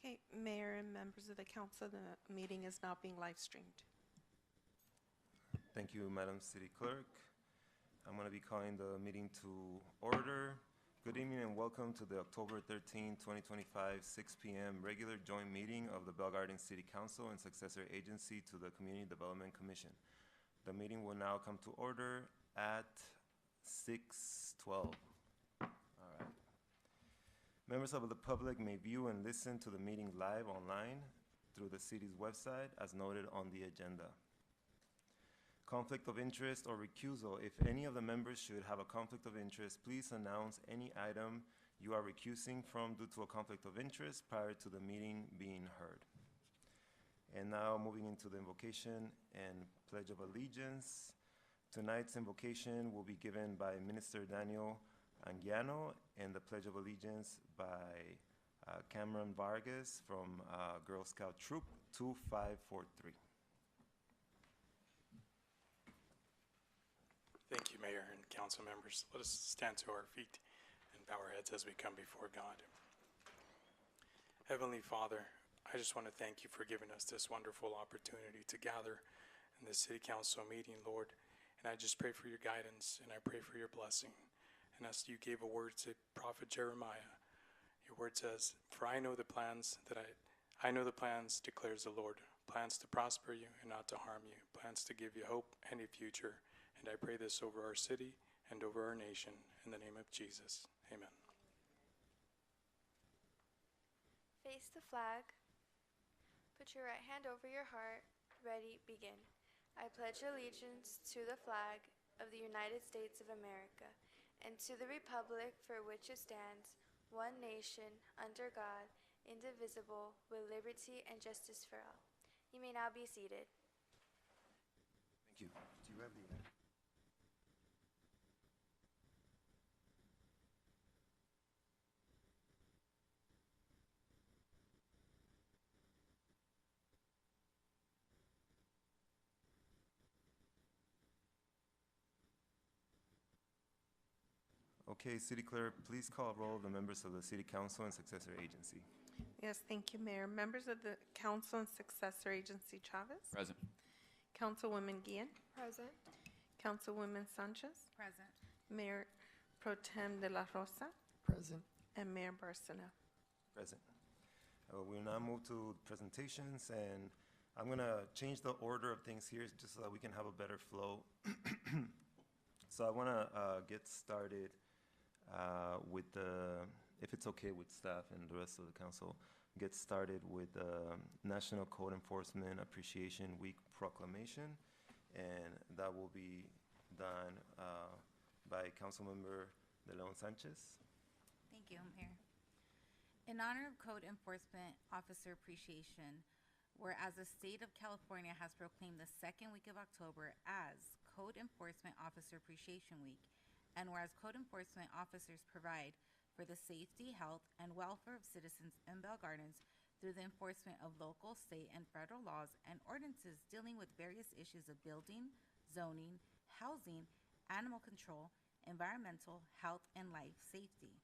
Okay, Mayor and members of the council, the meeting is now being live streamed. Thank you, Madam City Clerk. I'm going to be calling the meeting to order. Good evening and welcome to the October 13, 2025, 6 p.m. regular joint meeting of the Bell Garden City Council and successor agency to the Community Development Commission. The meeting will now come to order at 6:12. All right. Members of the public may view and listen to the meeting live online through the city's website as noted on the agenda. Conflict of interest or recusal. If any of the members should have a conflict of interest, please announce any item you are recusing from due to a conflict of interest prior to the meeting being heard. And now moving into the invocation and Pledge of Allegiance. Tonight's invocation will be given by Minister Daniel Anguiano and the Pledge of Allegiance by Cameron Vargas from Girl Scout Troop 2543. Thank you, Mayor and council members. Let us stand to our feet and bow our heads as we come before God. Heavenly Father, I just want to thank you for giving us this wonderful opportunity to gather in this city council meeting, Lord. And I just pray for your guidance and I pray for your blessing. And as you gave a word to Prophet Jeremiah, your word says, "For I know the plans I know the plans, declares the Lord, plans to prosper you and not to harm you, plans to give you hope and a future." And I pray this over our city and over our nation in the name of Jesus. Amen. Face the flag. Put your right hand over your heart. Ready, begin. I pledge allegiance to the flag of the United States of America and to the republic for which it stands, one nation, under God, indivisible, with liberty and justice for all. You may now be seated. Thank you. Do you have the Okay, City Clerk, please call roll of the members of the City Council and successor agency. Yes, thank you, Mayor. Members of the council and successor agency, Chavez. Present. Councilwoman Guillen. Present. Councilwoman Sanchez. Present. Mayor Pro Tem de la Rosa. Present. And Mayor Barcena. Present. We'll now move to presentations, and I'm going to change the order of things here just so that we can have a better flow. So I want to get started with the, if it's okay with staff and the rest of the council, get started with the National Code Enforcement Appreciation Week proclamation, and that will be done by Councilmember De Leon Sanchez. Thank you, Mayor. In honor of Code Enforcement Officer Appreciation, whereas the state of California has proclaimed the second week of October as Code Enforcement Officer Appreciation Week, and whereas code enforcement officers provide for the safety, health, and welfare of citizens in Bell Gardens through the enforcement of local, state, and federal laws and ordinances dealing with various issues of building, zoning, housing, animal control, environmental, health, and life safety.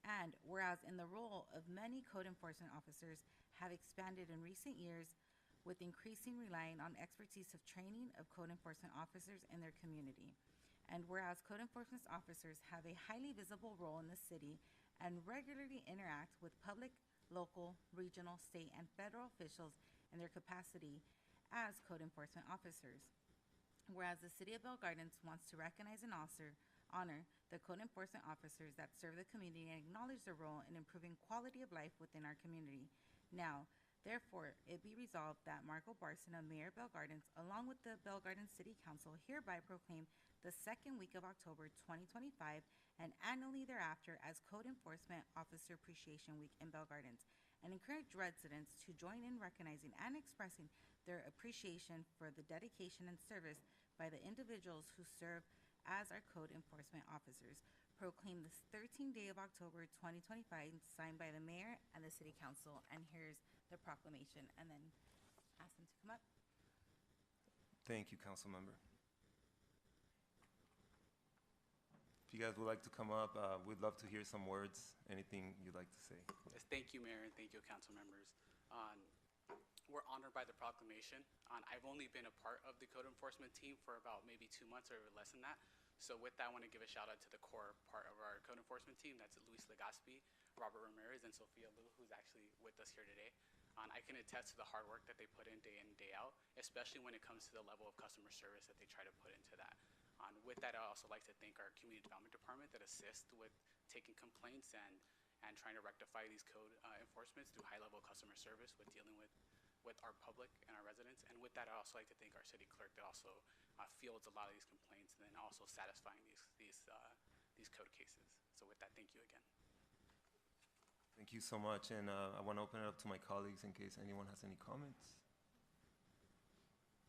And whereas in the role of many code enforcement officers have expanded in recent years with increasing relying on expertise of training of code enforcement officers in their community. And whereas code enforcement officers have a highly visible role in the city and regularly interact with public, local, regional, state, and federal officials in their capacity as code enforcement officers. Whereas the City of Bell Gardens wants to recognize and honor the code enforcement officers that serve the community and acknowledge their role in improving quality of life within our community. Now, therefore, it be resolved that Marco Barcena, Mayor of Bell Gardens, along with the Bell Gardens City Council, hereby proclaim the second week of October 2025 and annually thereafter as Code Enforcement Officer Appreciation Week in Bell Gardens, and encourage residents to join in recognizing and expressing their appreciation for the dedication and service by the individuals who serve as our code enforcement officers. Proclaim this 13th day of October 2025, signed by the Mayor and the City Council. And here's the proclamation, and then ask them to come up. Thank you, Council Member. If you guys would like to come up, we'd love to hear some words, anything you'd like to say. Yes, thank you, Mayor, and thank you, council members. We're honored by the proclamation. I've only been a part of the code enforcement team for about maybe 2 months or less than that. So with that, I want to give a shout out to the core part of our code enforcement team. That's Luis Legaspi, Robert Ramirez, and Sofia Lu, who's actually with us here today. I can attest to the hard work that they put in and day out, especially when it comes to the level of customer service that they try to put into that. With that, I'd also like to thank our community development department that assists with taking complaints and trying to rectify these code enforcements through high-level customer service with dealing with our public and our residents. And with that, I'd also like to thank our city clerk that also fields a lot of these complaints and then also satisfying these code cases. So with that, thank you again. Thank you so much, and I want to open it up to my colleagues in case anyone has any comments.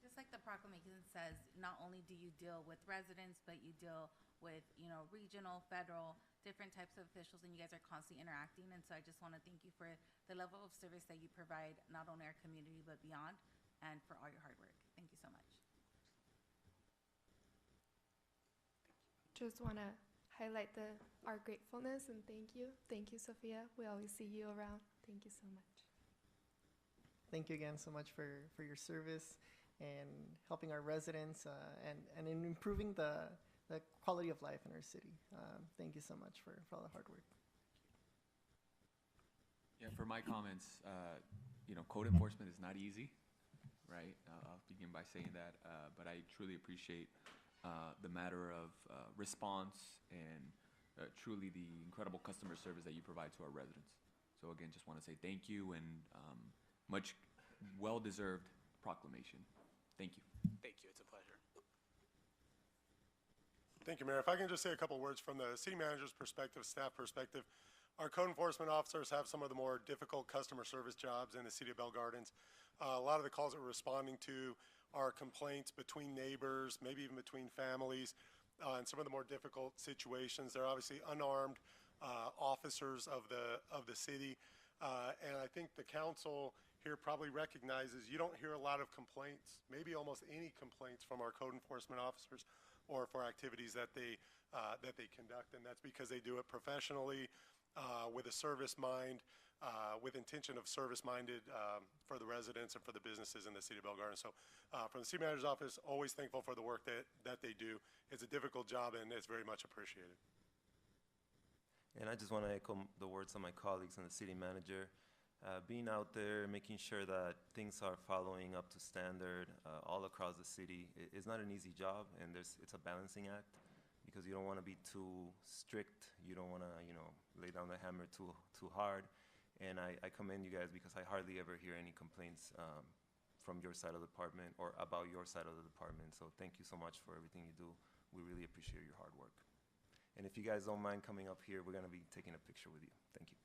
Just like the proclamation says, not only do you deal with residents, but you deal with, regional, federal, different types of officials, and you guys are constantly interacting. And so I just want to thank you for the level of service that you provide, not only our community, but beyond, and for all your hard work. Thank you so much. Just want to highlight our gratefulness and thank you. Thank you, Sophia. We always see you around. Thank you so much. Thank you again so much for your service and helping our residents and in improving the quality of life in our city. Thank you so much for all the hard work. Yeah, for my comments, code enforcement is not easy, right? I'll begin by saying that, but I truly appreciate the matter of response and truly the incredible customer service that you provide to our residents. So again, just want to say thank you and much well-deserved proclamation. Thank you. Thank you. It's a pleasure. Thank you, Mayor. If I can just say a couple words from the city manager's perspective, staff perspective. Our code enforcement officers have some of the more difficult customer service jobs in the city of Bell Gardens. A lot of the calls that we're responding to are complaints between neighbors, maybe even between families, and some of the more difficult situations. They're obviously unarmed officers of the city, and I think the council here probably recognizes you don't hear a lot of complaints, maybe almost any complaints from our code enforcement officers or for activities that they conduct, and that's because they do it professionally, with a service mind, with intention of service-minded for the residents and for the businesses in the city of Bell Gardens. So from the city manager's office, always thankful for the work that they do. It's a difficult job and it's very much appreciated. And I just want to echo the words of my colleagues and the city manager. Being out there, making sure that things are following up to standard all across the city is not an easy job, and it's a balancing act because you don't want to be too strict. You don't want to, lay down the hammer too hard. And I commend you guys because I hardly ever hear any complaints from your side of the department or about your side of the department. So thank you so much for everything you do. We really appreciate your hard work. And if you guys don't mind coming up here, we're going to be taking a picture with you. Thank you.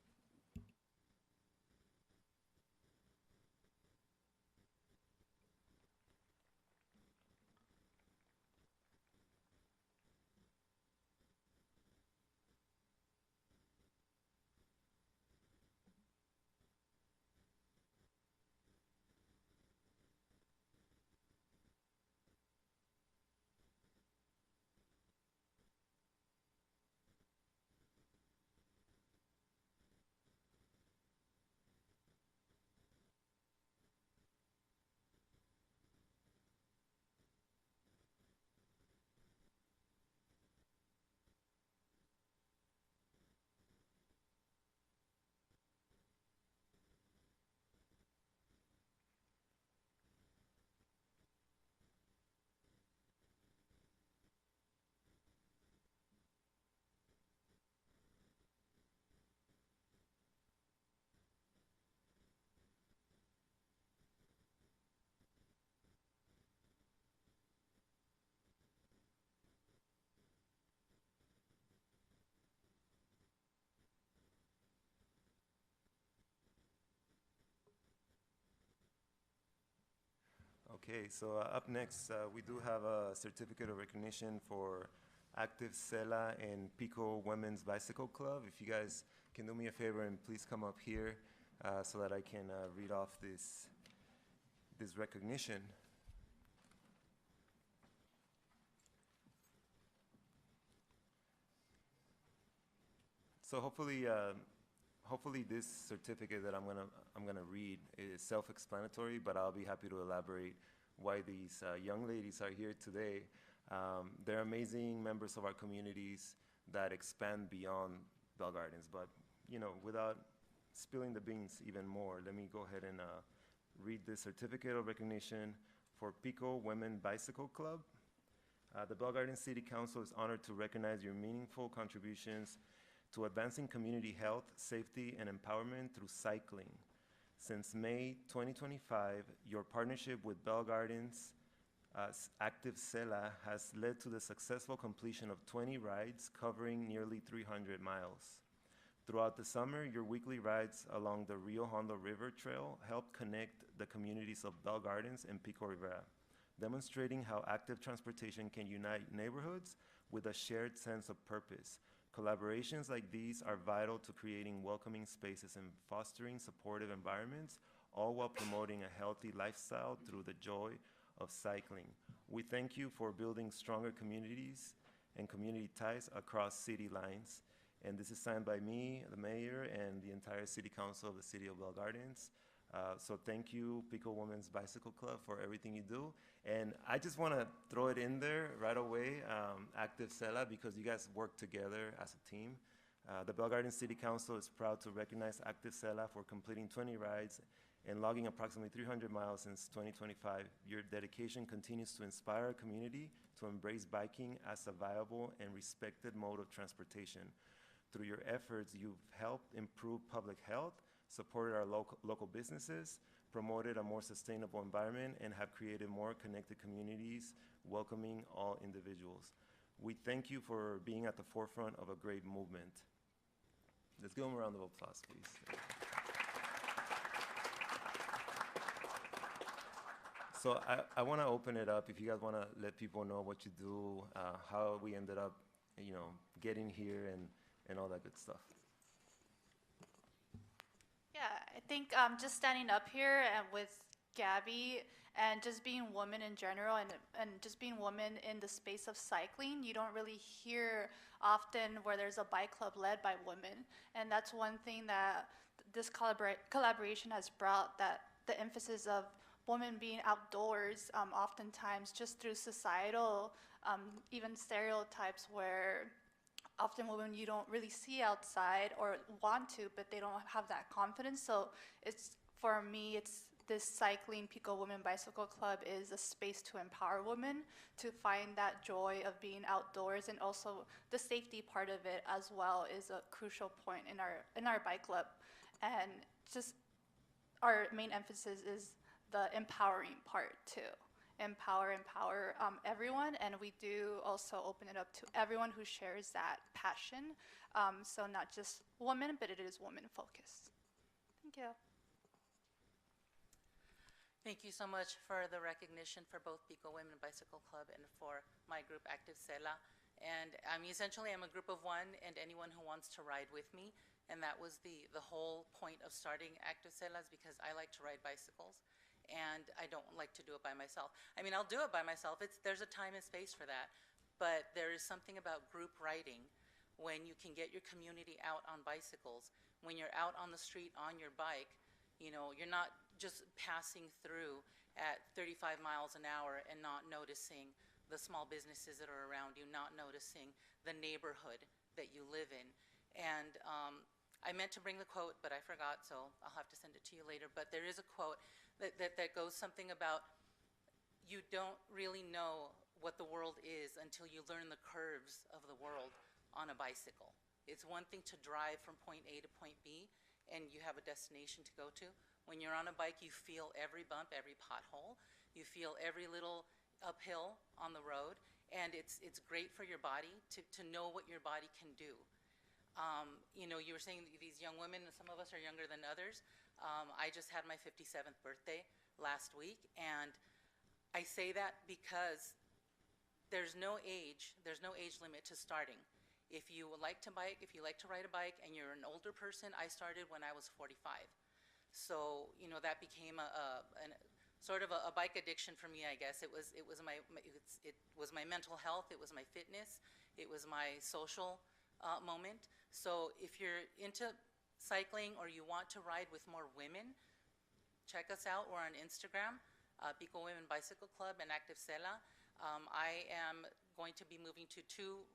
Okay, so up next, we do have a certificate of recognition for Active Sela and Pico Women's Bicycle Club. If you guys can do me a favor and please come up here so that I can read off this recognition. So hopefully this certificate that I'm gonna read is self-explanatory, but I'll be happy to elaborate why these young ladies are here today. They're amazing members of our communities that expand beyond Bell Gardens. But without spilling the beans even more, let me go ahead and read the certificate of recognition for Pico Women Bicycle Club. The Bell Gardens City Council is honored to recognize your meaningful contributions to advancing community health, safety, and empowerment through cycling. Since May 2025, your partnership with Bell Gardens Active Sela has led to the successful completion of 20 rides covering nearly 300 miles. Throughout the summer, your weekly rides along the Rio Hondo River Trail help connect the communities of Bell Gardens and Pico Rivera, demonstrating how active transportation can unite neighborhoods with a shared sense of purpose. Collaborations like these are vital to creating welcoming spaces and fostering supportive environments, all while promoting a healthy lifestyle through the joy of cycling. We thank you for building stronger communities and community ties across city lines. And this is signed by me, the mayor, and the entire city council of the city of Bell Gardens. So thank you, Pico Women's Bicycle Club, for everything you do. And I just want to throw it in there right away, Active Sela, because you guys work together as a team. The Bell Gardens City Council is proud to recognize Active Sela for completing 20 rides and logging approximately 300 miles since 2025. Your dedication continues to inspire our community to embrace biking as a viable and respected mode of transportation. Through your efforts, you've helped improve public health, supported our local businesses, promoted a more sustainable environment, and have created more connected communities, welcoming all individuals. We thank you for being at the forefront of a great movement. Let's give them a round of applause, please. So I want to open it up. If you guys want to let people know what you do, how we ended up, getting here and all that good stuff. Yeah, I think just standing up here and with Gabby and just being women in general and just being women in the space of cycling, you don't really hear often where there's a bike club led by women. And that's one thing that this collaboration has brought, that the emphasis of women being outdoors, oftentimes just through societal, even stereotypes where often women you don't really see outside or want to, but they don't have that confidence. So for me, this cycling Pico Women Bicycle Club is a space to empower women to find that joy of being outdoors, and also the safety part of it as well is a crucial point in our bike club. And just our main emphasis is the empowering part too. Empower everyone, and we do also open it up to everyone who shares that passion. So not just women, but it is women focused. Thank you. Thank you so much for the recognition for both Pico Women Bicycle Club and for my group Active Sela. And essentially I'm a group of one, and anyone who wants to ride with me. And that was the whole point of starting Active Sela, is because I like to ride bicycles. And I don't like to do it by myself. I'll do it by myself. There's a time and space for that. But there is something about group riding when you can get your community out on bicycles. When you're out on the street on your bike, you're not just passing through at 35 miles an hour and not noticing the small businesses that are around you, not noticing the neighborhood that you live in. And I meant to bring the quote, but I forgot, so I'll have to send it to you later. But there is a quote that goes something about, you don't really know what the world is until you learn the curves of the world on a bicycle. It's one thing to drive from point A to point B, and you have a destination to go to. When you're on a bike, you feel every bump, every pothole. You feel every little uphill on the road, and it's great for your body to know what your body can do. You were saying these young women, some of us are younger than others. I just had my 57th birthday last week, and I say that because there's no age limit to starting. If you like to bike, if you like to ride a bike, and you're an older person, I started when I was 45. So, that became a sort of a bike addiction for me, I guess. It was my mental health, it was my fitness, it was my social moment. So if you're into cycling or you want to ride with more women, check us out. We're on Instagram, Pico Women Bicycle Club and Active Cela. I am going to be moving to two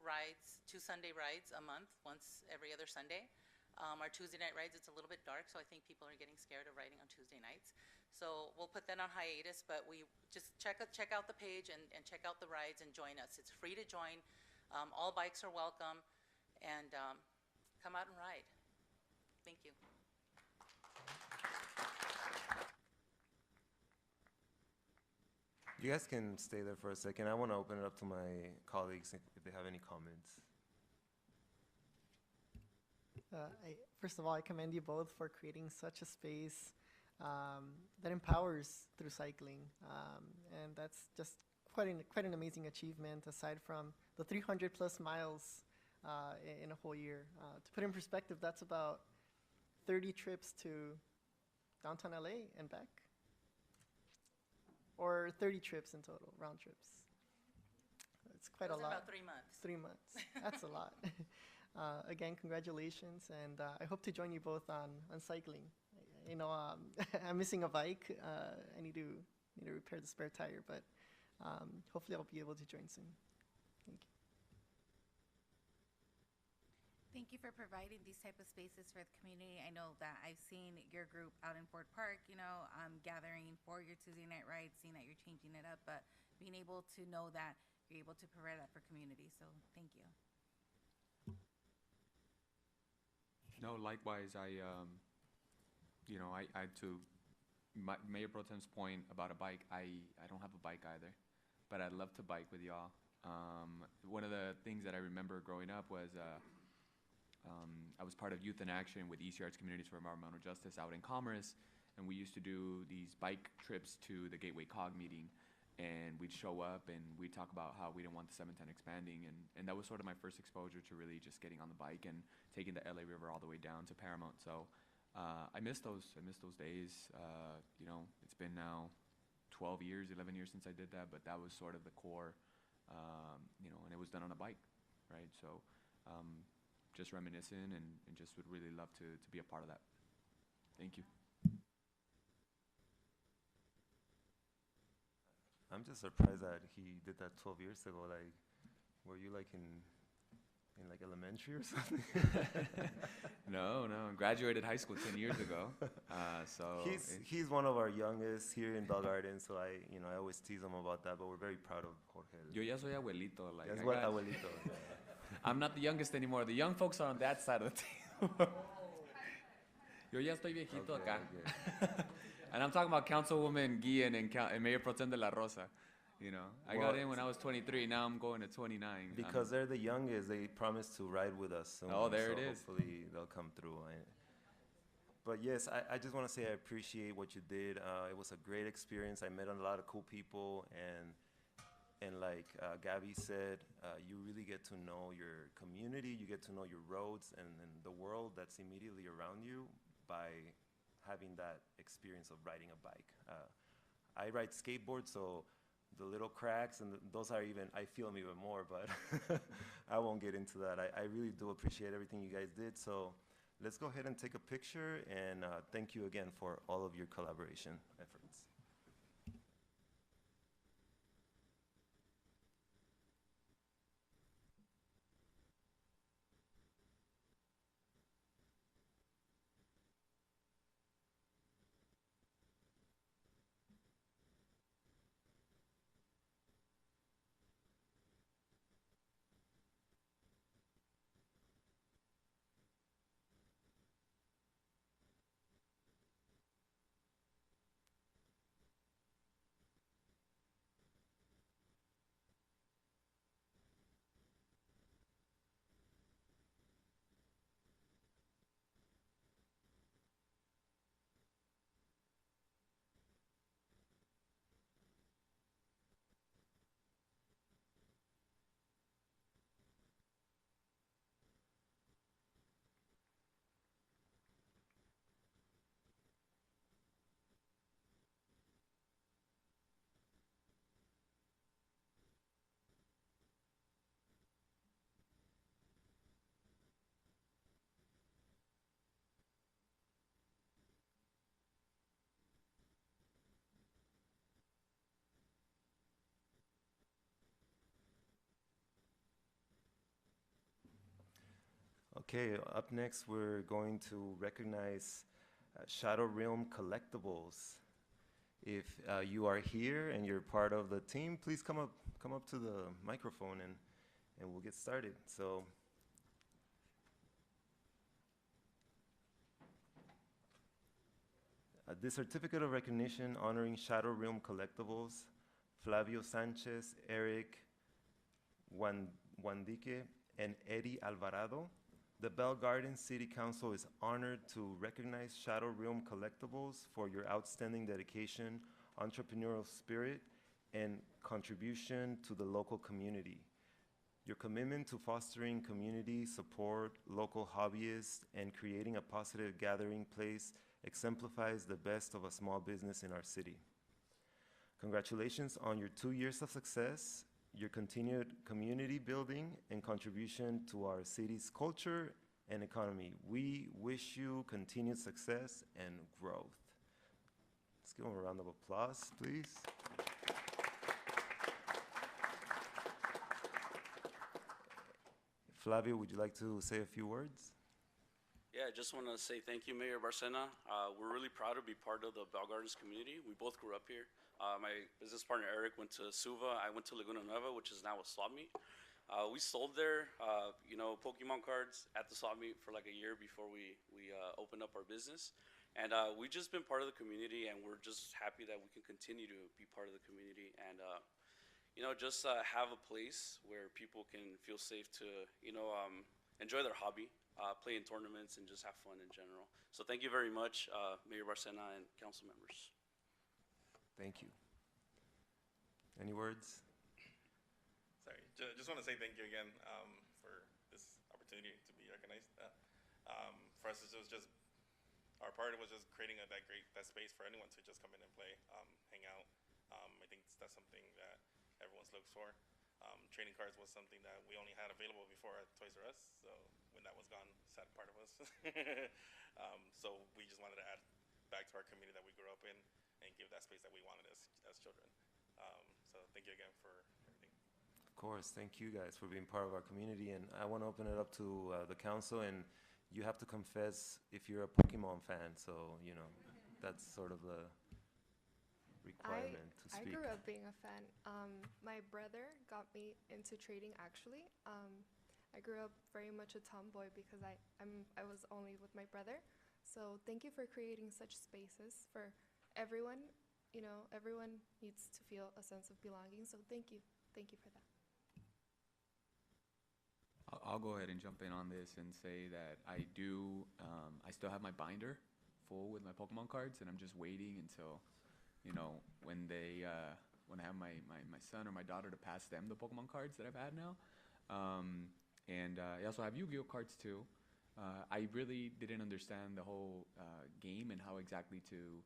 Sunday rides a month, once every other Sunday. Our Tuesday night rides, it's a little bit dark, so I think people are getting scared of riding on Tuesday nights. So we'll put that on hiatus, but we just check out the page and check out the rides and join us. It's free to join. All bikes are welcome, and come out and ride. Thank you. You guys can stay there for a second. I want to open it up to my colleagues if they have any comments. First of all, I commend you both for creating such a space that empowers through cycling, and that's just quite an amazing achievement. Aside from the 300 plus miles in a whole year, to put in perspective, that's about 30 trips to downtown LA and back, or 30 trips in total, round trips. It's quite a lot. About 3 months. 3 months. That's a lot. Again, congratulations, and I hope to join you both on cycling. You know, I'm missing a bike. I need to repair the spare tire, but hopefully I'll be able to join soon. Thank you. Thank you for providing these type of spaces for the community. I know that I've seen your group out in Fort Park, gathering for your Tuesday night rides, seeing that you're changing it up, but being able to know that you're able to provide that for community. So thank you. No, likewise, I to Mayor Pro Tem's point about a bike, I don't have a bike either, but I'd love to bike with y'all. One of the things that I remember growing up was I was part of Youth in Action with ECR's Communities for Environmental Justice out in Commerce, and we used to do these bike trips to the Gateway COG meeting, and we'd show up and we'd talk about how we didn't want the 710 expanding, and that was sort of my first exposure to really just getting on the bike and taking the LA River all the way down to Paramount. So I miss those days. It's been now 11 years since I did that, but that was sort of the core, and it was done on a bike, right? So just reminiscing and just would really love to be a part of that. Thank you. I'm just surprised that he did that 12 years ago. Like, were you like in like elementary or something? No, graduated high school 10 years ago. He's one of our youngest here in Bell Garden, so I always tease him about that. But we're very proud of Jorge. Yo ya soy abuelito. Like, That's what abuelito. I'm not the youngest anymore. The young folks are on that side of the table. Yo ya estoy viejito acá. Okay. And I'm talking about Councilwoman Guillen and Mayor Pro Tem de la Rosa. I got in when I was 23. Now I'm going to 29. Because they're the youngest, they promised to ride with us soon. Oh, there it is. Hopefully they'll come through. But yes, I just want to say I appreciate what you did. It was a great experience. I met a lot of cool people, and like Gabby said, you really get to know your community. You get to know your roads and the world that's immediately around you by having that experience of riding a bike. I ride skateboard, so the little cracks and those are I feel them even more, but I won't get into that. I really do appreciate everything you guys did. So let's go ahead and take a picture, and thank you again for all of your collaboration efforts. Okay, up next, we're going to recognize Shadow Realm Collectibles. If you are here and you're part of the team, please come up to the microphone and we'll get started. So, this certificate of recognition honoring Shadow Realm Collectibles, Flavio Sanchez, Eric Wandique, and Eddie Alvarado. The Bell Garden City Council is honored to recognize Shadow Realm Collectibles for your outstanding dedication, entrepreneurial spirit, and contribution to the local community. Your commitment to fostering community support, local hobbyists, and creating a positive gathering place exemplifies the best of a small business in our city. Congratulations on your 2 years of success, your continued community building, and contribution to our city's culture and economy. We wish you continued success and growth. Let's give them a round of applause, please. Flavio, would you like to say a few words? Yeah, I just want to say thank you, Mayor Barcena. We're really proud to be part of the Bell Gardens community. We both grew up here. My business partner, Eric, went to Suva. I went to Laguna Nueva, which is now a swap meet. We sold there, Pokemon cards at the swap meet for like a year before we opened up our business. And we've just been part of the community, and we're just happy that we can continue to be part of the community and, just have a place where people can feel safe to, enjoy their hobby, play in tournaments, and just have fun in general. So thank you very much, Mayor Barcena and council members. Thank you. Any words? Sorry, just want to say thank you again for this opportunity to be recognized. For us, it was just, our part was just creating that space for anyone to just come in and play, hang out. I think that's something that everyone's looks for. Trading cards was something that we only had available before at Toys R Us, so when that was gone, sad part of us. So we just wanted to add back to our community that we grew up in and give that space that we wanted as children. So thank you again for everything. Of course, thank you guys for being part of our community, and I want to open it up to the council, and you have to confess if you're a Pokemon fan, so, that's sort of the requirement to I speak. grew up being a fan. My brother got me into trading, actually. I grew up very much a tomboy because I was only with my brother. So thank you for creating such spaces for everyone. Everyone needs to feel a sense of belonging. So thank you. Thank you for that. I'll go ahead and jump in on this and say that I still have my binder full with my Pokemon cards, and I'm just waiting until, when I have my son or my daughter to pass them the Pokemon cards that I've had now. And I also have Yu-Gi-Oh cards too. I really didn't understand the whole game and how exactly to,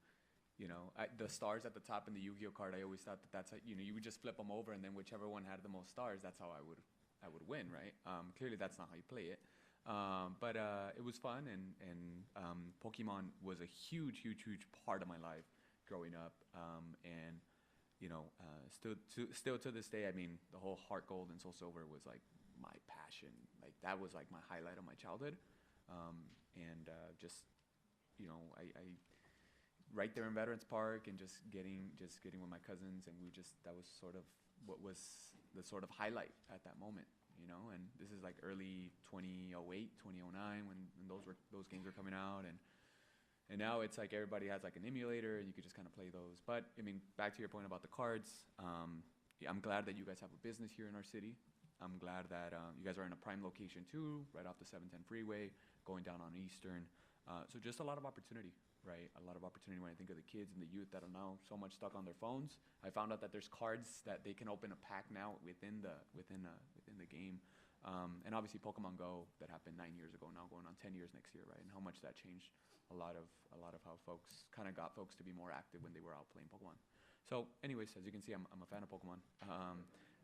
the stars at the top in the Yu-Gi-Oh card. I always thought that's how, you would just flip them over, and then whichever one had the most stars, that's how I would win, right? Clearly, that's not how you play it. But it was fun, and Pokemon was a huge part of my life growing up, and still to this day. I mean, the whole Heart Gold and Soul Silver was like my passion. Like that was like my highlight of my childhood, and I right there in Veterans Park, and just getting with my cousins, and that was sort of what was the sort of highlight at that moment. And this is like early 2008, 2009 when those games were coming out, and now it's like everybody has like an emulator, and you could just kind of play those. But I mean, back to your point about the cards, I'm glad that you guys have a business here in our city. I'm glad that you guys are in a prime location too, right off the 710 freeway, going down on Eastern. So just a lot of opportunity, right? A lot of opportunity when I think of the kids and the youth that are now so much stuck on their phones. I found out that there's cards that they can open a pack now within the game. And obviously Pokemon Go that happened 9 years ago, now going on 10 years next year, right? And how much that changed a lot of how folks kind of got folks to be more active when they were out playing Pokemon. So anyways, as you can see, I'm a fan of Pokemon.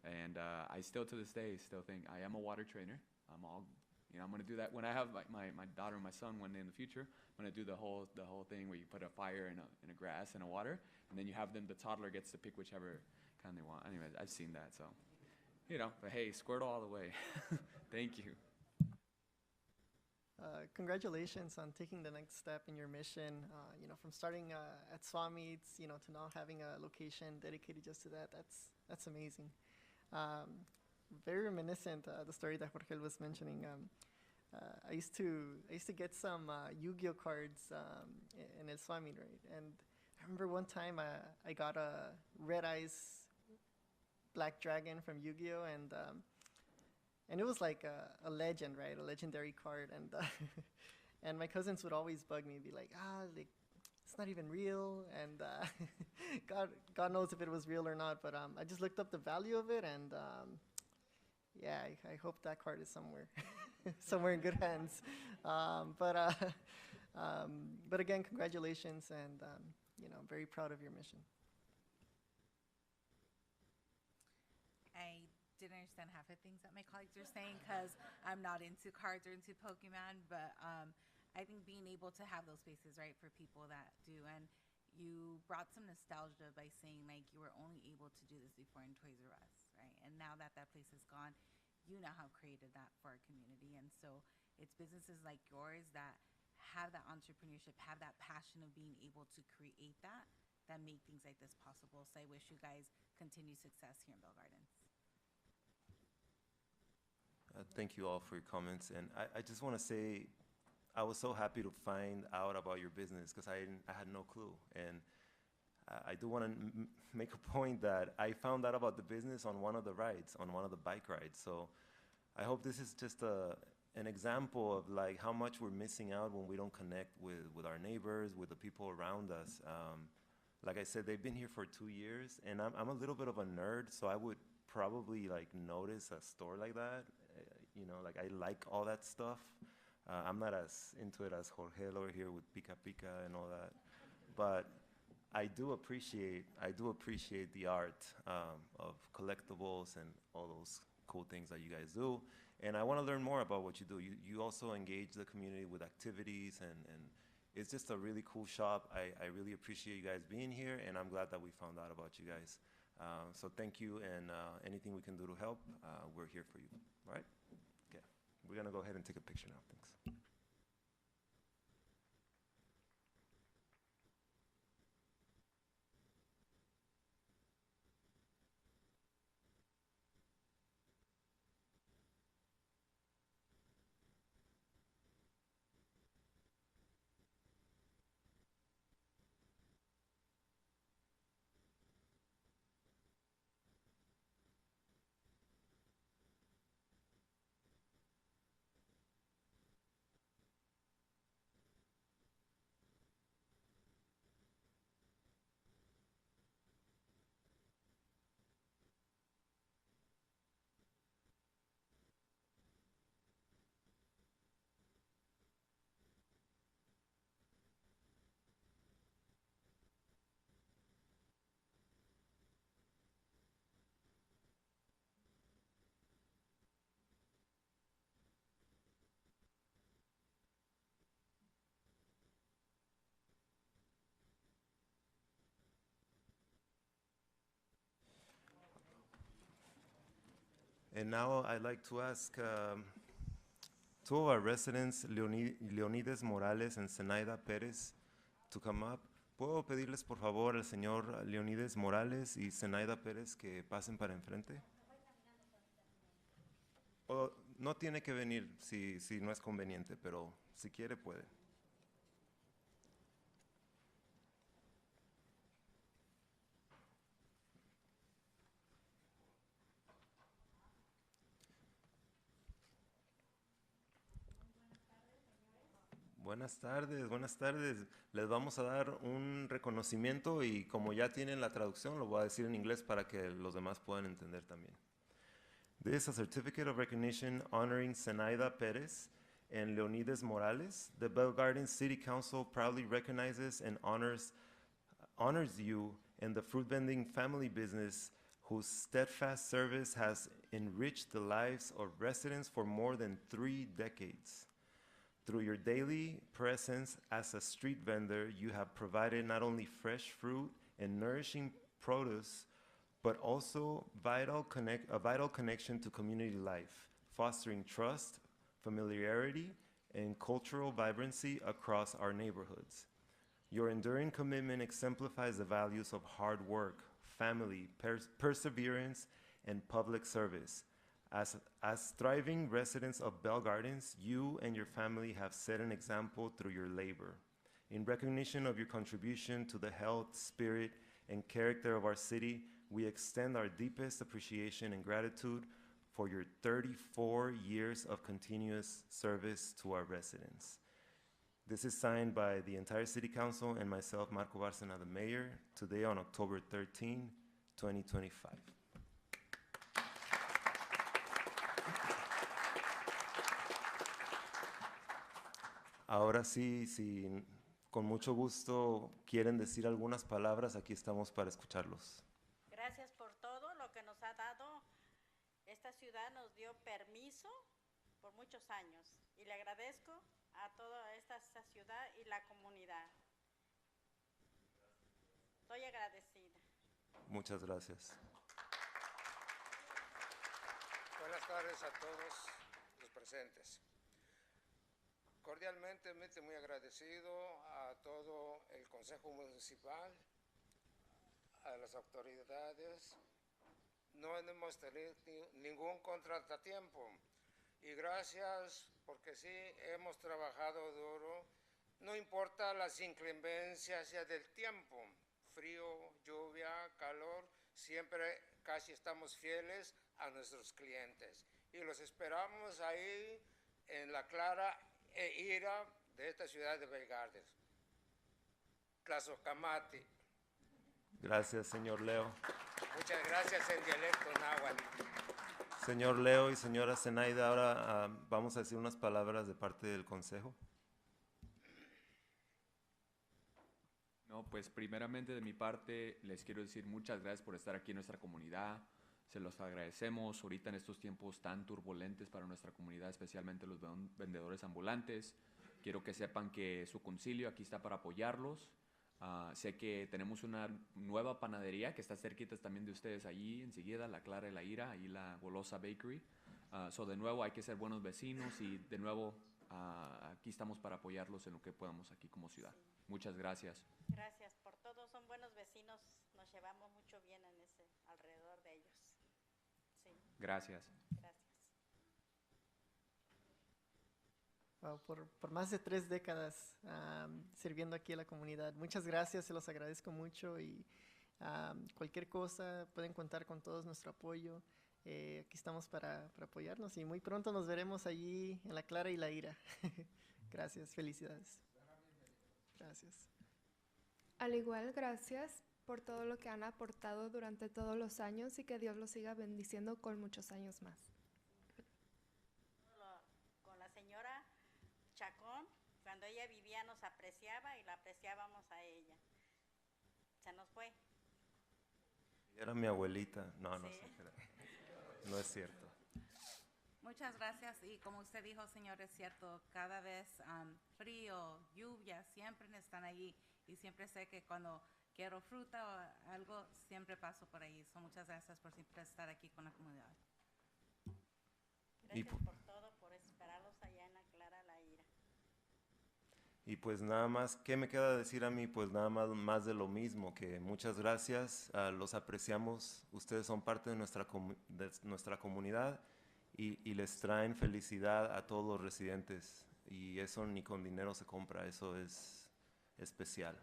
And I still to this day still think I am a water trainer. I'm going to do that when I have my daughter and my son one day in the future. I'm going to do the whole thing where you put a fire in a grass and a water, and then you have the toddler gets to pick whichever kind they want. Anyways, I've seen that, so, but hey, Squirtle all the way. Thank you. congratulations on taking the next step in your mission. From starting at Swami's, to now having a location dedicated just to that. That's amazing. Very reminiscent the story that Jorge was mentioning. I used to get some Yu-Gi-Oh cards in El Swami, right? And I remember one time I got a Red Eyes Black Dragon from Yu-Gi-Oh, and it was like a legend, right? A legendary card, and and my cousins would always bug me, be like, like it's not even real, and God knows if it was real or not. But I just looked up the value of it, and yeah, I hope that card is somewhere, somewhere in good hands. But again, congratulations, and I'm very proud of your mission. I didn't understand half the things that my colleagues were saying because I'm not into cards or into Pokemon, but I think being able to have those spaces, right, for people that do, and you brought some nostalgia by saying like you were only able to do this before in Toys R Us, right? And now that that place is gone, you now have created that for our community, and so it's businesses like yours that have that entrepreneurship, have that passion of being able to create that make things like this possible. So I wish you guys continued success here in Bell Gardens. Thank you all for your comments, and I just want to say I was so happy to find out about your business because I had no clue, and I do want to make a point that I found out about the business on one of the rides, on one of the bike rides. So I hope this is just an example of like how much we're missing out when we don't connect with our neighbors, with the people around us. Like I said, they've been here for 2 years, and I'm a little bit of a nerd, so I would probably like notice a store like that. Like I like all that stuff. I'm not as into it as Jorge over here with Pika Pika and all that, but I do appreciate the art of collectibles and all those cool things that you guys do. And I want to learn more about what you do. You also engage the community with activities, and it's just a really cool shop. I really appreciate you guys being here, and I'm glad that we found out about you guys. So thank you, and anything we can do to help, we're here for you. All right? Okay. We're going to go ahead and take a picture now. Thanks. And now I'd like to ask two of our residents, Leonides Morales and Zenaida Pérez, to come up. ¿Puedo pedirles por favor al señor Leonides Morales y Zenaida Pérez que pasen para enfrente? O no tiene que venir si no es conveniente, pero si quiere puede. Buenas tardes, buenas tardes. Les vamos a dar un reconocimiento y como ya tienen la traducción, lo voy a decir en inglés para que los demás puedan entender también. This is a certificate of recognition honoring Zenaida Perez and Leonides Morales. The Bell Gardens City Council proudly recognizes and honors you and the fruit vending family business whose steadfast service has enriched the lives of residents for more than 3 decades. Through your daily presence as a street vendor, you have provided not only fresh fruit and nourishing produce, but also a vital connection to community life, fostering trust, familiarity, and cultural vibrancy across our neighborhoods. Your enduring commitment exemplifies the values of hard work, family, perseverance, and public service. As thriving residents of Bell Gardens, you and your family have set an example through your labor. In recognition of your contribution to the health, spirit, and character of our city, we extend our deepest appreciation and gratitude for your 34 years of continuous service to our residents. This is signed by the entire City Council and myself, Marco Bárcena, the mayor, today on October 13, 2025. Ahora sí, si con mucho gusto quieren decir algunas palabras, aquí estamos para escucharlos. Gracias por todo lo que nos ha dado. Esta ciudad nos dio permiso por muchos años y le agradezco a toda esta ciudad y la comunidad. Estoy agradecida. Muchas gracias. Buenas tardes a todos los presentes. Cordialmente muy agradecido a todo el Consejo Municipal, a las autoridades. No hemos tenido ningún contratiempo y gracias porque sí hemos trabajado duro. No importa las inclemencias del tiempo, frío, lluvia, calor, siempre casi estamos fieles a nuestros clientes y los esperamos ahí en la clara ira de esta ciudad de Bell Gardens. Tlazocamati. Gracias, señor Leo. Muchas gracias en dialecto náhuatl. Señor Leo y señora Zenaida, ahora vamos a decir unas palabras de parte del Consejo. No, pues primeramente de mi parte les quiero decir muchas gracias por estar aquí en nuestra comunidad. Se los agradecemos ahorita en estos tiempos tan turbulentes para nuestra comunidad, especialmente los vendedores ambulantes. Quiero que sepan que su concilio aquí está para apoyarlos. Sé que tenemos una nueva panadería que está cerquita también de ustedes allí, enseguida, La Clara y la Ira, ahí la Golosa Bakery. De nuevo hay que ser buenos vecinos y de nuevo aquí estamos para apoyarlos en lo que podamos aquí como ciudad. Muchas gracias. Gracias por todo, son buenos vecinos, nos llevamos mucho bien en alrededor de ellos. Sí. Gracias. Gracias. Wow, por más de 3 décadas sirviendo aquí a la comunidad. Muchas gracias, se los agradezco mucho y cualquier cosa pueden contar con todo nuestro apoyo. Aquí estamos para apoyarnos y muy pronto nos veremos allí en La Clara y la Ira. Gracias, felicidades. Gracias. Al igual, gracias por todo lo que han aportado durante todos los años y que Dios los siga bendiciendo con muchos años más. Con la señora Chacón, cuando ella vivía nos apreciaba y la apreciábamos a ella. Se nos fue. Era mi abuelita. No, no Sí. sé. No es cierto. Muchas gracias y como usted dijo, señor, es cierto, cada vez frío, lluvia, siempre están allí y siempre sé que cuando quiero fruta o algo, siempre paso por ahí. Muchas gracias por siempre estar aquí con la comunidad. Gracias por todo, por esperarlos allá en La Clara, la Ira. Y pues nada más, ¿qué me queda decir a mí? Pues nada más de lo mismo, que muchas gracias, los apreciamos, ustedes son parte de nuestra comunidad y les traen felicidad a todos los residentes y eso ni con dinero se compra, eso es especial.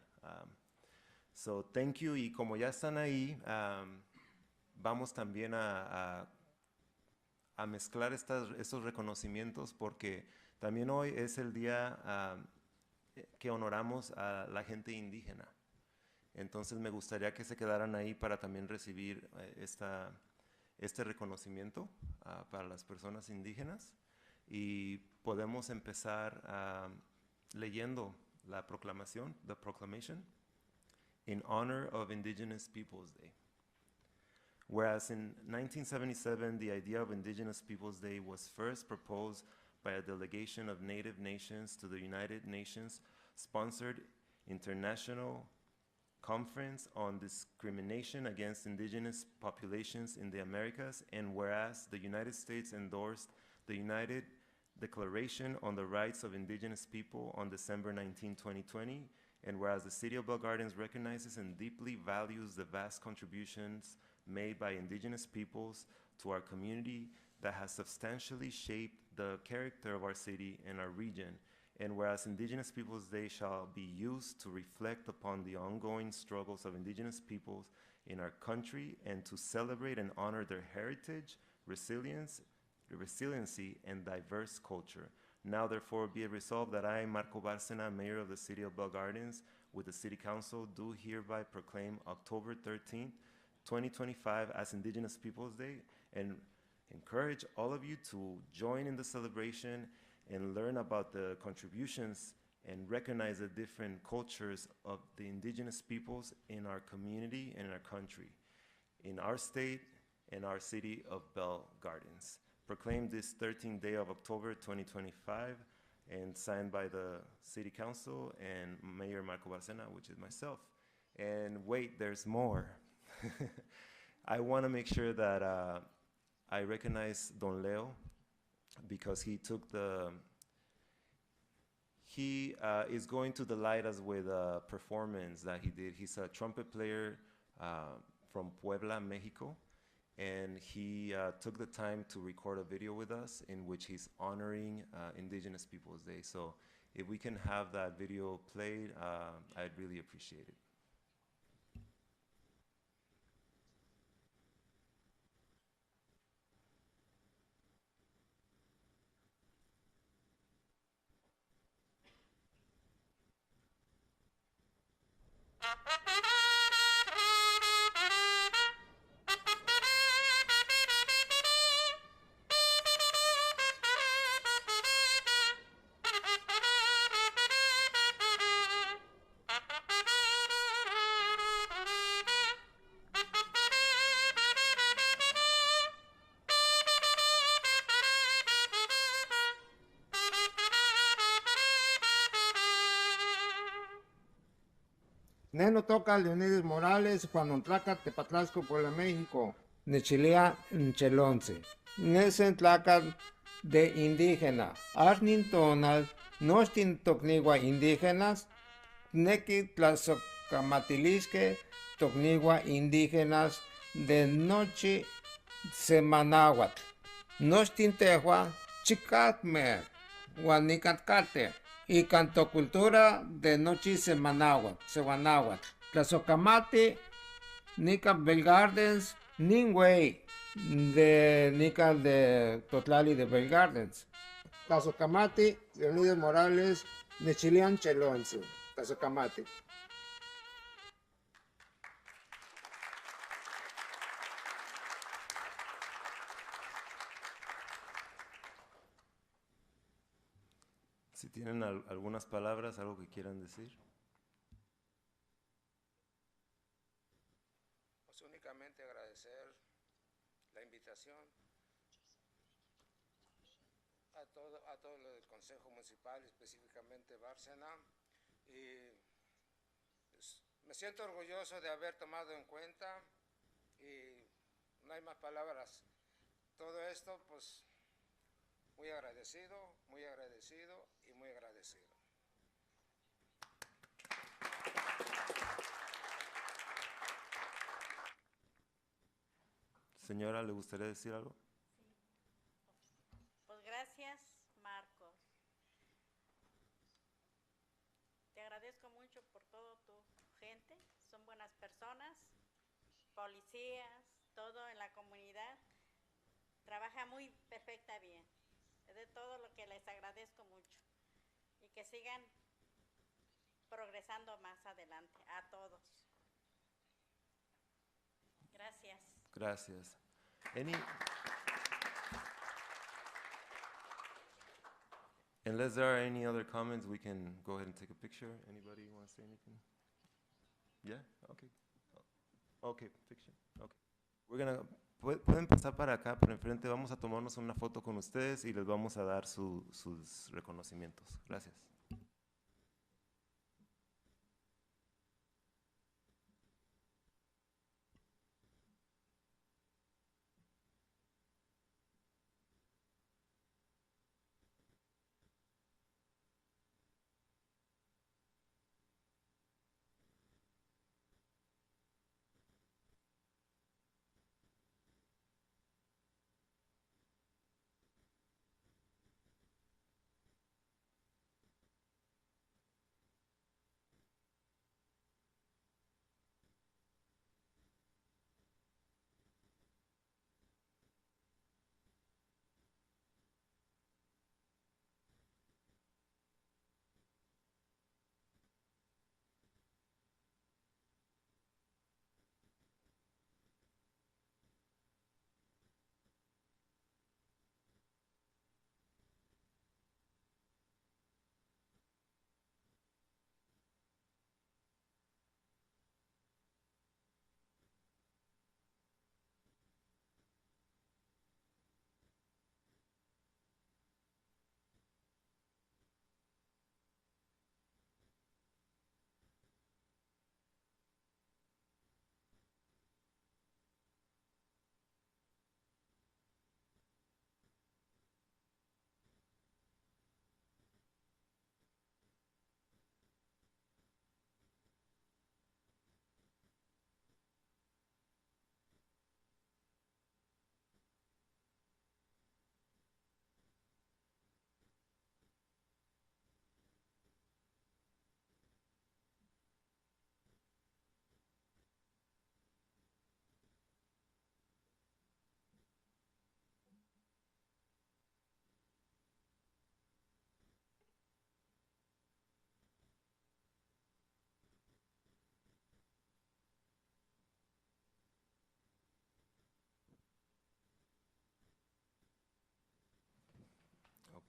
So, thank you, y como ya están ahí, vamos también a mezclar estos reconocimientos porque también hoy es el día que honoramos a la gente indígena. Entonces me gustaría que se quedaran ahí para también recibir este reconocimiento para las personas indígenas y podemos empezar leyendo la proclamación, the proclamation, in honor of Indigenous Peoples Day. Whereas in 1977, the idea of Indigenous Peoples Day was first proposed by a delegation of Native nations to the United Nations sponsored International Conference on Discrimination Against Indigenous Populations in the Americas, and whereas the United States endorsed the United Declaration on the Rights of Indigenous People on December 19, 2020, and whereas the City of Bell Gardens recognizes and deeply values the vast contributions made by Indigenous peoples to our community that has substantially shaped the character of our city and our region, and whereas Indigenous Peoples Day shall be used to reflect upon the ongoing struggles of Indigenous peoples in our country and to celebrate and honor their heritage, resiliency, and diverse culture. Now therefore be it resolved that I, Marco Bárcena, Mayor of the City of Bell Gardens, with the City Council, do hereby proclaim October 13th, 2025 as Indigenous Peoples Day, and encourage all of you to join in the celebration and learn about the contributions and recognize the different cultures of the Indigenous peoples in our community and in our country, in our state and our City of Bell Gardens. Proclaimed this 13th day of October 2025 and signed by the City Council and Mayor Marco Bárcena, which is myself. And wait, there's more. I want to make sure that I recognize Don Leo because he took he is going to delight us with a performance that he did. He's a trumpet player from Puebla, Mexico, and he took the time to record a video with us in which he's honoring Indigenous Peoples Day. So if we can have that video played, I'd really appreciate it. Neno toca Leonidas Morales, Juan Ontlaca, Tepatlasco, Puebla, México. Nechilea, Nchelonce. Nesen tlaca de indígena. Arnin tonal, nostin tocnigua indígenas. Neki tlazocamatilisque, tocnigua indígenas de noche semanahuatl. Nostin tehua, chicatmer, huanicatcate. Y cantocultura de noche semanahuatl, Tlazocamati, Nica Bell Gardens, Ningüey, de Nica de Totlali de Bell Gardens. Tlazocamati, Leonidas Morales, Nechilian Chelonzu, Tlazocamati. Si tienen algunas palabras, algo que quieran decir. Pues únicamente agradecer la invitación a todo lo del Consejo Municipal, específicamente Bárcena, y pues, me siento orgulloso de haber tomado en cuenta y no hay más palabras. Todo esto, pues, muy agradecido y muy agradecido. Señora, ¿le gustaría decir algo? Pues gracias, Marcos. Te agradezco mucho por todo tu gente. Son buenas personas, policías, todo en la comunidad. Trabaja muy perfecta bien. Es de todo lo que les agradezco mucho. Y que sigan progresando más adelante a todos. Gracias. Gracias. Unless there are any other comments, we can go ahead and take a picture. Anybody want to say anything? Yeah? Okay. Okay, picture. Okay. We're gonna, pueden pasar para acá, por enfrente. Vamos a tomarnos una foto con ustedes y les vamos a dar sus reconocimientos. Gracias.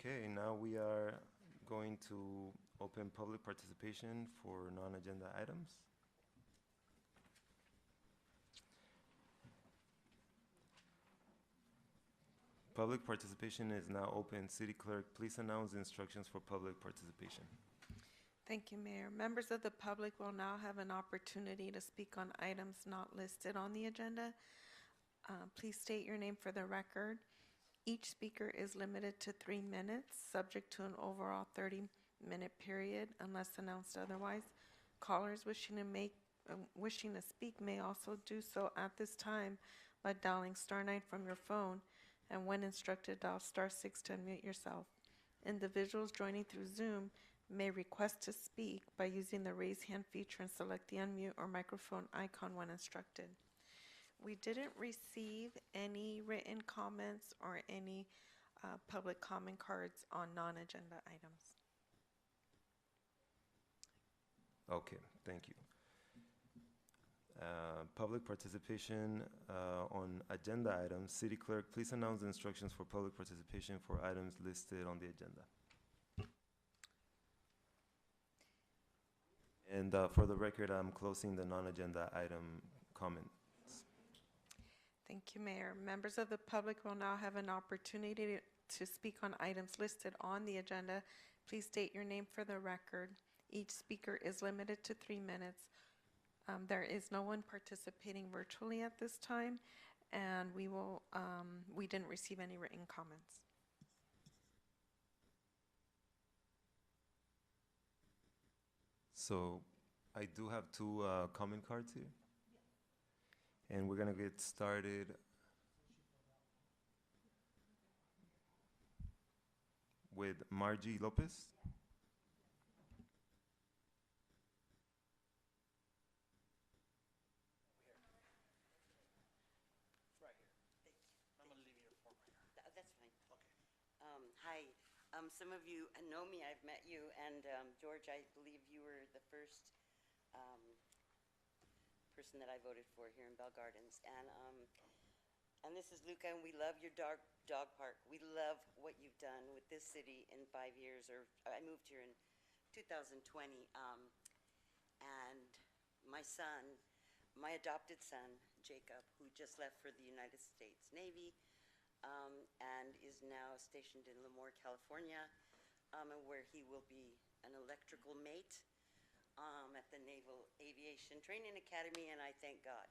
Okay, now we are going to open public participation for non-agenda items. Public participation is now open. City Clerk, please announce the instructions for public participation. Thank you, Mayor. Members of the public will now have an opportunity to speak on items not listed on the agenda. Please state your name for the record. Each speaker is limited to 3 minutes, subject to an overall 30-minute period unless announced otherwise. Callers wishing to speak may also do so at this time by dialing *9 from your phone, and when instructed, dial *6 to unmute yourself. Individuals joining through Zoom may request to speak by using the raise hand feature and select the unmute or microphone icon when instructed. We didn't receive any written comments or any public comment cards on non-agenda items. Okay, thank you. Public participation on agenda items. City Clerk, please announce the instructions for public participation for items listed on the agenda. And for the record, I'm closing the non-agenda item comments. Thank you, Mayor. Members of the public will now have an opportunity to speak on items listed on the agenda. Please state your name for the record. Each speaker is limited to 3 minutes. There is no one participating virtually at this time, and we didn't receive any written comments. So I do have 2 comment cards here. And we're going to get started with Margie Lopez. That's fine. Okay. Hi. Some of you know me. I've met you. And George, I believe you were the first person that I voted for here in Bell Gardens. And this is Luca, and we love your dog park. We love what you've done with this city in 5 years. I moved here in 2020. And my son, my adopted son, Jacob, who just left for the United States Navy, and is now stationed in Lemoore, California, where he will be an electrical mate at the Naval Aviation Training Academy, and I thank God.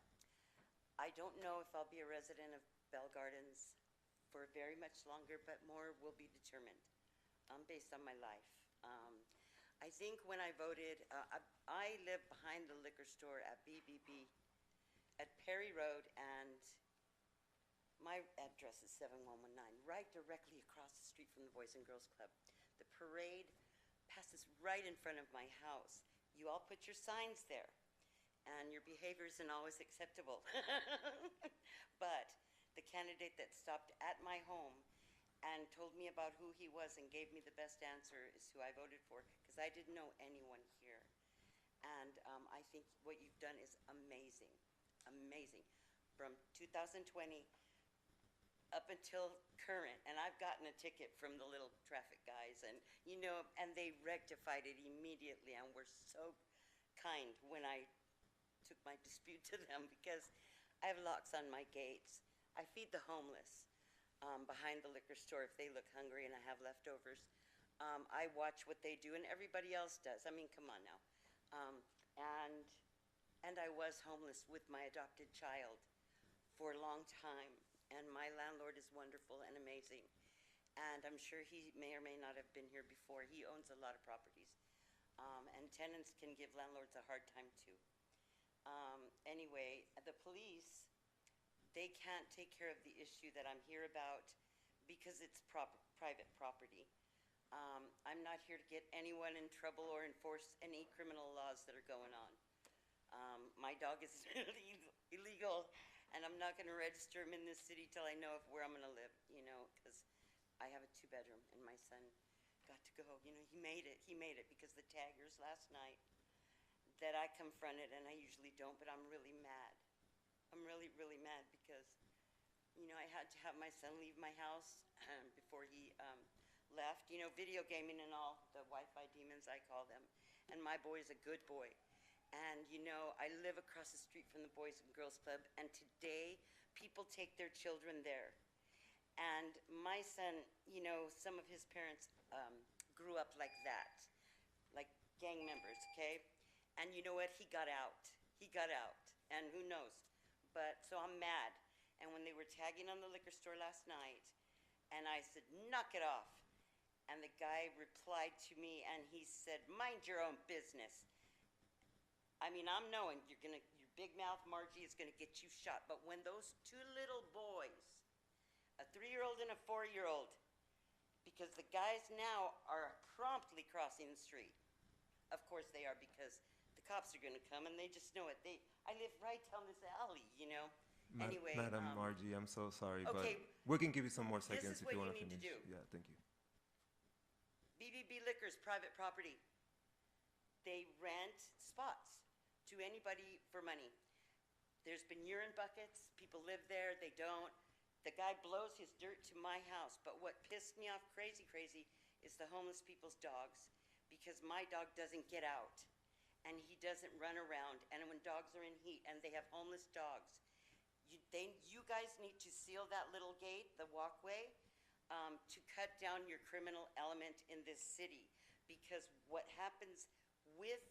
I don't know if I'll be a resident of Bell Gardens for very much longer, but more will be determined based on my life. I think when I voted, I live behind the liquor store at BBB at Perry Road, and my address is 7119, right directly across the street from the Boys and Girls Club. The parade passes right in front of my house. You all put your signs there, and your behavior isn't always acceptable. But the candidate that stopped at my home and told me about who he was and gave me the best answer is who I voted for, because I didn't know anyone here. And I think what you've done is amazing, amazing. From 2020 up until current, and I've gotten a ticket from the little traffic guys, and and they rectified it immediately, and were so kind when I took my dispute to them, because I have locks on my gates. I feed the homeless behind the liquor store if they look hungry and I have leftovers. I watch what they do, and everybody else does. I mean, come on now. And I was homeless with my adopted child for a long time. And my landlord is wonderful and amazing. And I'm sure he may or may not have been here before. He owns a lot of properties. And tenants can give landlords a hard time too. Anyway, the police, they can't take care of the issue that I'm here about because it's private property. I'm not here to get anyone in trouble or enforce any criminal laws that are going on. My dog is illegal. And I'm not going to register him in this city till I know where I'm going to live, because I have a 2-bedroom, and my son got to go. He made it. He made it because the taggers last night that I confronted, and I usually don't, but I'm really mad. I'm really, really mad because, I had to have my son leave my house before he left, you know, video gaming and all, the Wi-Fi demons, I call them. And my boy is a good boy. And, you know, I live across the street from the Boys and Girls Club, and today people take their children there. And my son, you know, some of his parents grew up like that, like gang members, okay? And you know what? He got out. He got out. And who knows? But, so I'm mad. And when they were tagging on the liquor store last night, and I said, knock it off. And the guy replied to me, and he said, mind your own business. I mean, I'm knowing your big mouth Margie is gonna get you shot. But when those two little boys, a 3-year-old and a 4-year-old, because the guys now are promptly crossing the street. Of course they are, because the cops are gonna come and they just know it. I live right down this alley, you know? Anyway. Madam Margie, I'm so sorry, okay, but we can give you some more this seconds is if you what want you to need finish. to do. Yeah, thank you. BBB Liquors, private property. They rent spots to anybody for money. There's been urine buckets, people live there, they don't. The guy blows his dirt to my house, but what pissed me off crazy is the homeless people's dogs, because my dog doesn't get out, and he doesn't run around, and when dogs are in heat, and they have homeless dogs, you guys need to seal that little gate, the walkway, to cut down your criminal element in this city, because what happens with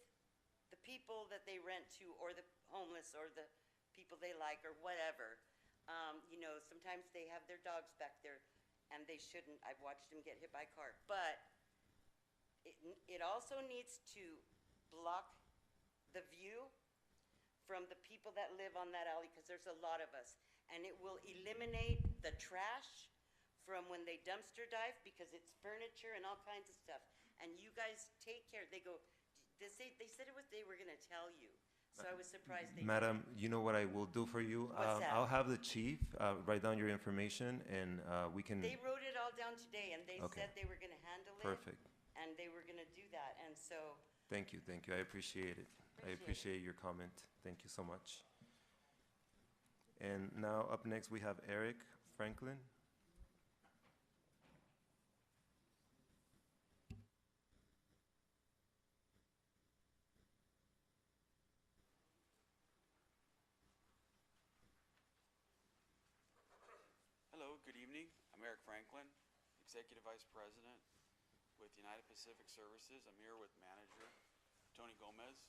the people that they rent to, or the homeless, or the people they like, or whatever, you know, sometimes they have their dogs back there, and they shouldn't. I've watched them get hit by a car. But it also needs to block the view from the people that live on that alley, because there's a lot of us. And it will eliminate the trash from when they dumpster dive, because it's furniture and all kinds of stuff. And you guys take care. They said they were going to tell you. So I was surprised they Madam, you know what I will do for you? What's that? I'll have the chief write down your information, and we can. They wrote it all down today, and they Okay. said they were going to handle it. Perfect. And they were going to do that, and so. Thank you. I appreciate it. I appreciate your comment. Thank you so much. And now up next we have Eric Franklin. Hello, good evening. I'm Eric Franklin, Executive Vice President with United Pacific Services. I'm here with Manager Tony Gomez,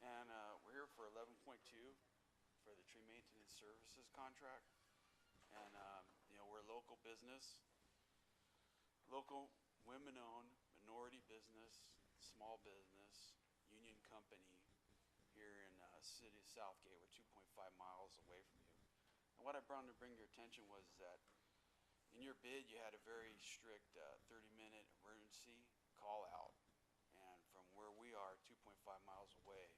and we're here for 11.2 for the tree maintenance services contract. And you know, we're a local business, local women-owned minority business, small business, union company here in city of Southgate. We're 2.5 miles away from you. And what I brought to bring your attention was that in your bid, you had a very strict 30-minute emergency call out. And from where we are, 2.5 miles away,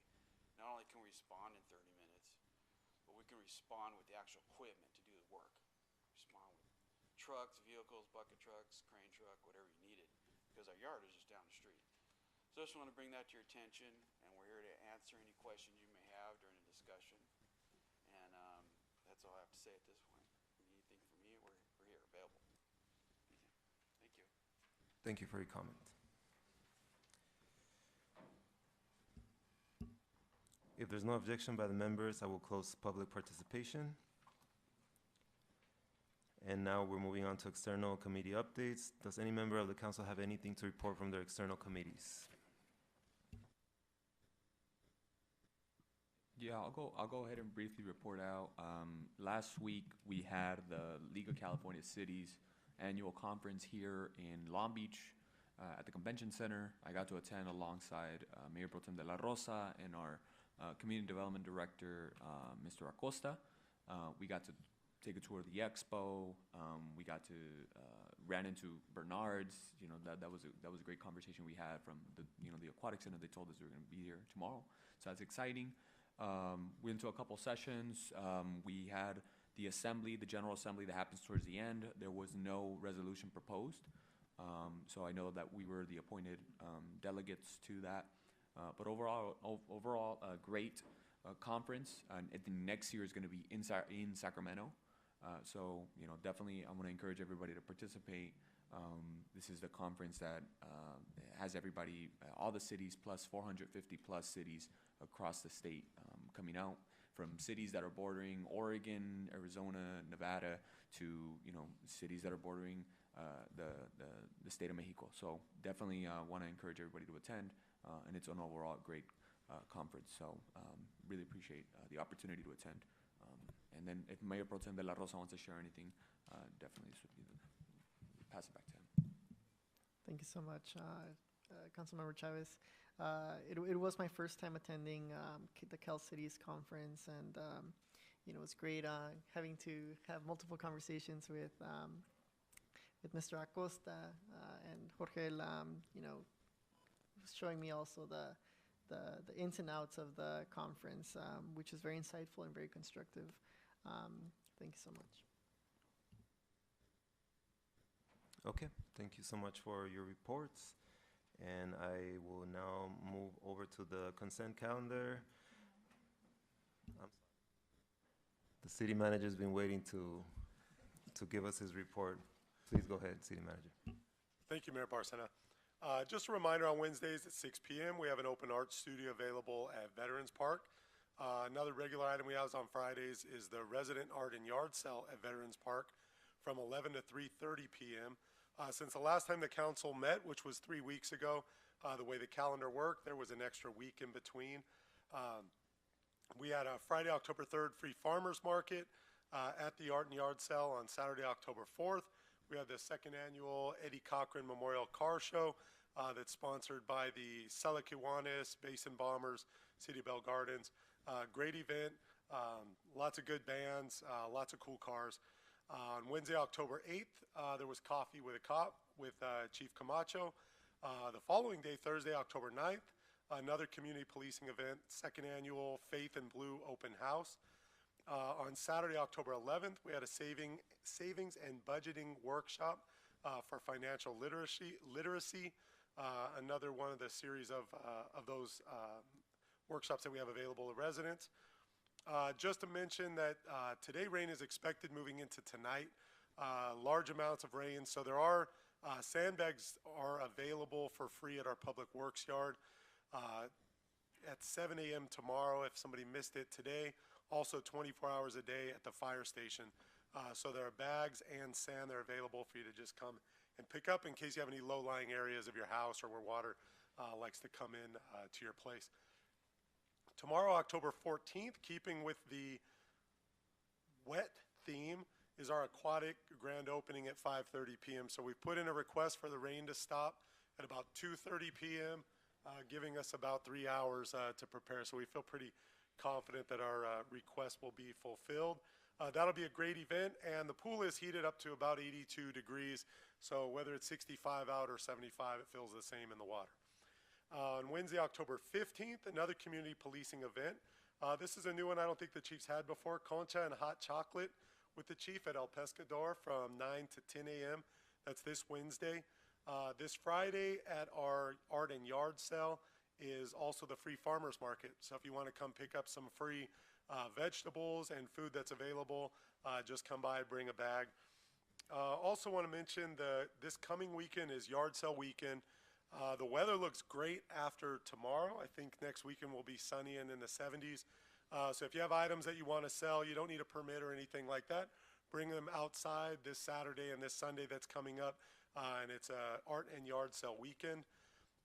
not only can we respond in 30 minutes, but we can respond with the actual equipment to do the work. Respond with trucks, vehicles, bucket trucks, crane truck, whatever you needed, because our yard is just down the street. So I just want to bring that to your attention, and we're here to answer any questions you may have during the discussion. And that's all I have to say at this point. Anything from me, we're here, available. Thank you. Thank you for your comment. If there's no objection by the members, I will close public participation. And now we're moving on to external committee updates. Does any member of the council have anything to report from their external committees? Yeah, I'll go ahead and briefly report out. Last week we had the League of California Cities annual conference here in Long Beach at the Convention Center. I got to attend alongside Mayor Pro Tem de la Rosa and our Community Development Director, Mr. Acosta. We got to take a tour of the expo. We got to ran into Bernard's. You know, that was a great conversation we had from the aquatic center. They told us they were going to be here tomorrow, so that's exciting. We went to a couple sessions. We had the assembly, the General Assembly that happens towards the end. There was no resolution proposed, so I know that we were the appointed delegates to that. But overall, a great conference. And I think next year is going to be in Sacramento. So definitely, I want to encourage everybody to participate. This is the conference that has everybody, all the cities plus 450 plus cities across the state coming out, from cities that are bordering Oregon, Arizona, Nevada, to cities that are bordering the state of Mexico. So definitely want to encourage everybody to attend, and it's an overall great conference. So really appreciate the opportunity to attend. And then if Mayor Pro Tem De La Rosa wants to share anything, definitely this would be pass it back to him. Thank you so much, Councilmember Chavez. It was my first time attending the Cal Cities conference, and it's great having to have multiple conversations with Mr. Acosta and Jorge. Showing me also the ins and outs of the conference, which is very insightful and very constructive. Thank you so much. Okay, thank you so much for your reports. And I will now move over to the consent calendar. The city manager's been waiting to give us his report. Please go ahead, city manager. Thank you, Mayor Barcena. Just a reminder, on Wednesdays at 6 p.m., we have an open art studio available at Veterans Park. Another regular item we have on Fridays is the resident art and yard sale at Veterans Park from 11 to 3:30 p.m. Since the last time the council met, which was 3 weeks ago, the way the calendar worked, there was an extra week in between. We had a Friday, October 3rd, free farmers market at the art and yard sale on Saturday, October 4th. We have the second annual Eddie Cochran Memorial Car Show that's sponsored by the Sela Kiwanis, Basin Bombers, City of Bell Gardens. Great event, lots of good bands, lots of cool cars. On Wednesday, October 8th, there was Coffee with a Cop with Chief Camacho. The following day, Thursday, October 9th, another community policing event, second annual Faith in Blue open house. On Saturday, October 11th, we had a savings and budgeting workshop for financial literacy. Another one of the series of those workshops that we have available to residents. Just to mention that today rain is expected moving into tonight, large amounts of rain. So there are sandbags are available for free at our public works yard at 7 a.m. tomorrow if somebody missed it today. Also 24 hours a day at the fire station. So there are bags and sand that are available for you to just come and pick up in case you have any low-lying areas of your house or where water likes to come in to your place. Tomorrow, October 14th, keeping with the wet theme, is our aquatic grand opening at 5:30 p.m. So we've put in a request for the rain to stop at about 2:30 p.m., giving us about 3 hours to prepare. So we feel pretty confident that our request will be fulfilled. That'll be a great event, and the pool is heated up to about 82 degrees. So whether it's 65 out or 75, it feels the same in the water. On Wednesday, October 15th, another community policing event. This is a new one I don't think the chief's had before. Concha and hot chocolate with the chief at El Pescador from 9 to 10 a.m. That's this Wednesday. This Friday at our art and yard sale is also the free farmers market. So if you want to come pick up some free vegetables and food that's available, just come by, bring a bag. Also want to mention this coming weekend is yard sale weekend. The weather looks great after tomorrow. I think next weekend will be sunny and in the 70s. So if you have items that you want to sell, you don't need a permit or anything like that. Bring them outside this Saturday and this Sunday that's coming up, and it's a art and yard sale weekend.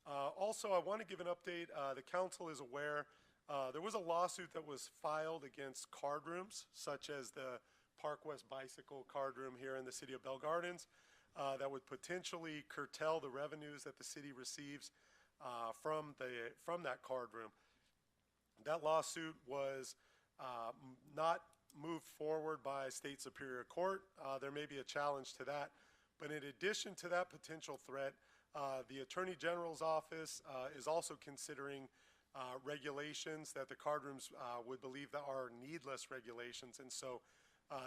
Also, I want to give an update. The council is aware there was a lawsuit that was filed against card rooms, such as the Park West Bicycle card room here in the city of Bell Gardens, that would potentially curtail the revenues that the city receives from that card room. That lawsuit was not moved forward by State Superior Court. There may be a challenge to that. But in addition to that potential threat, the Attorney General's office is also considering regulations that the card rooms would believe that are needless regulations. And so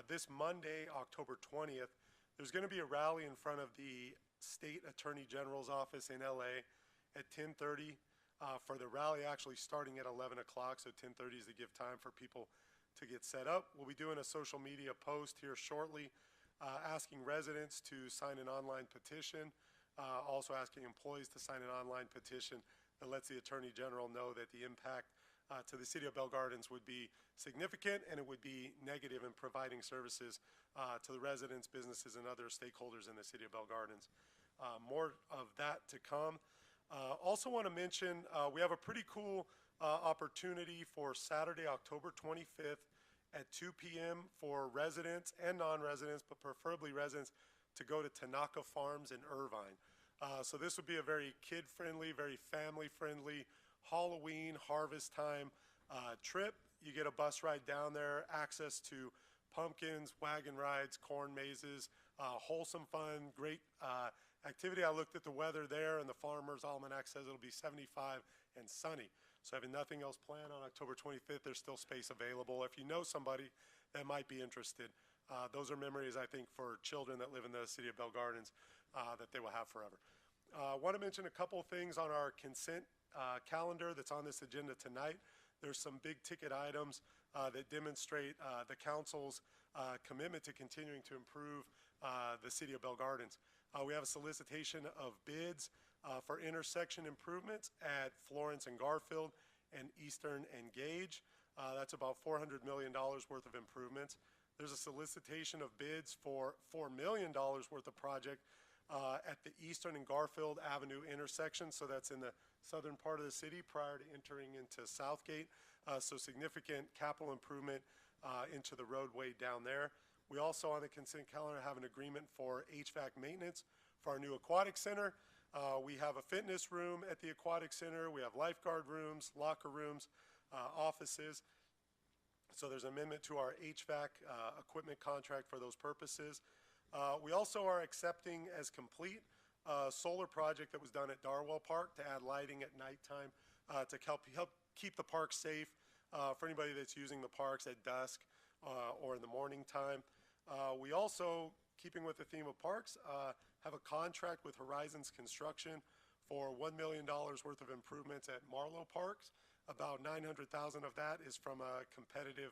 this Monday, October 20th, there's going to be a rally in front of the State Attorney General's office in LA at 10:30 for the rally actually starting at 11 o'clock. So 10:30 is to give time for people to get set up. We'll be doing a social media post here shortly asking residents to sign an online petition, also asking employees to sign an online petition that lets the Attorney General know that the impact to the city of Bell Gardens would be significant and it would be negative in providing services to the residents, businesses, and other stakeholders in the city of Bell Gardens. More of that to come. Also want to mention we have a pretty cool opportunity for Saturday, October 25th at 2 p.m. for residents and non-residents, but preferably residents, to go to Tanaka Farms in Irvine. So this would be a very kid-friendly, very family-friendly Halloween harvest time trip. You get a bus ride down there, access to pumpkins, wagon rides, corn mazes, wholesome fun, great activity. I looked at the weather there, and the Farmer's Almanac says it'll be 75 and sunny. So having nothing else planned on October 25th, there's still space available. If you know somebody that might be interested, those are memories, I think, for children that live in the city of Bell Gardens that they will have forever. I want to mention a couple things on our consent calendar that's on this agenda tonight. There's some big ticket items that demonstrate the council's commitment to continuing to improve the city of Bell Gardens. We have a solicitation of bids for intersection improvements at Florence and Garfield and Eastern and Gage. That's about $400 million worth of improvements. There's a solicitation of bids for $4 million worth of project at the Eastern and Garfield Avenue intersection. So that's in the southern part of the city prior to entering into Southgate. So significant capital improvement into the roadway down there. We also on the consent calendar have an agreement for HVAC maintenance for our new aquatic center. We have a fitness room at the aquatic center. We have lifeguard rooms, locker rooms, offices. So there's an amendment to our HVAC equipment contract for those purposes. We also are accepting as complete a solar project that was done at Darwell Park to add lighting at nighttime to help keep the park safe for anybody that's using the parks at dusk or in the morning time. We also, keeping with the theme of parks, have a contract with Horizons Construction for $1 million worth of improvements at Marlowe Parks. About $900,000 of that is from a competitive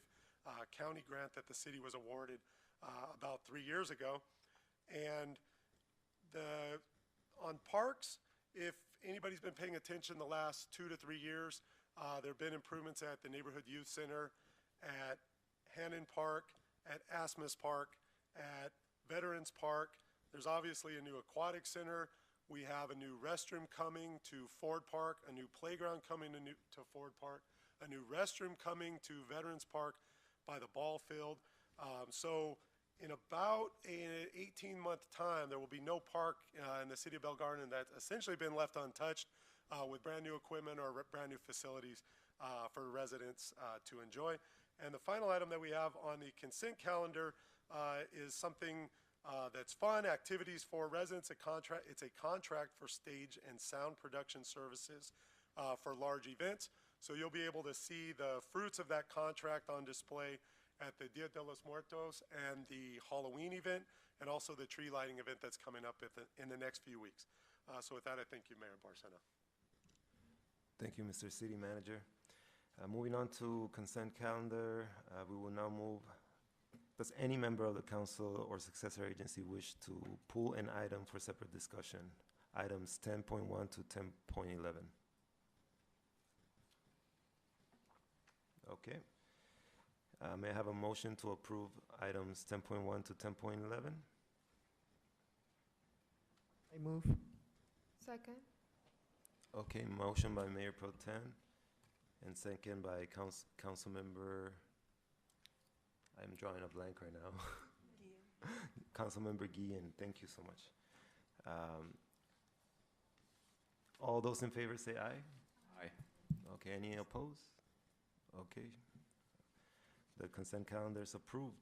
county grant that the city was awarded about 3 years ago. And on parks, if anybody's been paying attention the last 2 to 3 years, there have been improvements at the Neighborhood Youth Center, at Hannon Park, at Asmus Park, at Veterans Park. There's obviously a new aquatic center. We have a new restroom coming to Ford Park, a new playground coming to Ford Park, a new restroom coming to Veterans Park by the ball field. So in about an 18-month time, there will be no park in the city of Bell Garden that's essentially been left untouched with brand new equipment or brand new facilities for residents to enjoy. And the final item that we have on the consent calendar is something that's fun, activities for residents. It's a contract for stage and sound production services for large events. So you'll be able to see the fruits of that contract on display at the Dia de los Muertos and the Halloween event, and also the tree lighting event that's coming up in the next few weeks. So with that, I thank you, Mayor Barcena. Thank you, Mr. City Manager. Moving on to consent calendar, we will now move. Does any member of the council or successor agency wish to pull an item for separate discussion? Items 10.1 to 10.11. Okay. May I have a motion to approve items 10.1 to 10.11? I move. Second. Okay, motion by Mayor Pro Tem and second by Council Member, I'm drawing a blank right now. Councilmember Guillen, thank you so much. All those in favor say aye. Aye. Okay, any opposed? Okay. The consent calendar is approved.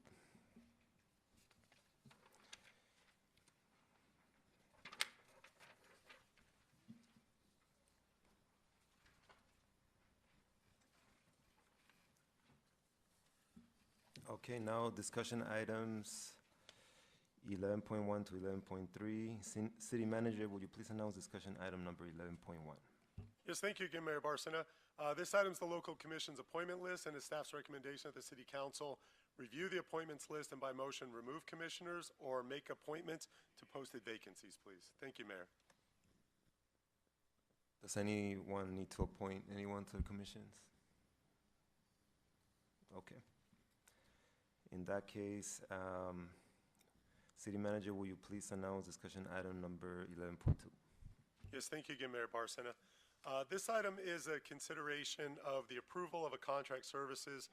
Okay, now discussion items 11.1 to 11.3. City Manager, would you please announce discussion item number 11.1? Yes, thank you again, Mayor Barcena. This item is the local commission's appointment list and the staff's recommendation that the City Council review the appointments list and by motion remove commissioners or make appointments to posted vacancies, please. Thank you, Mayor. Does anyone need to appoint anyone to the commissions? Okay. In that case, City Manager, will you please announce discussion item number 11.2? Yes, thank you again, Mayor Barcena. This item is a consideration of the approval of a contract services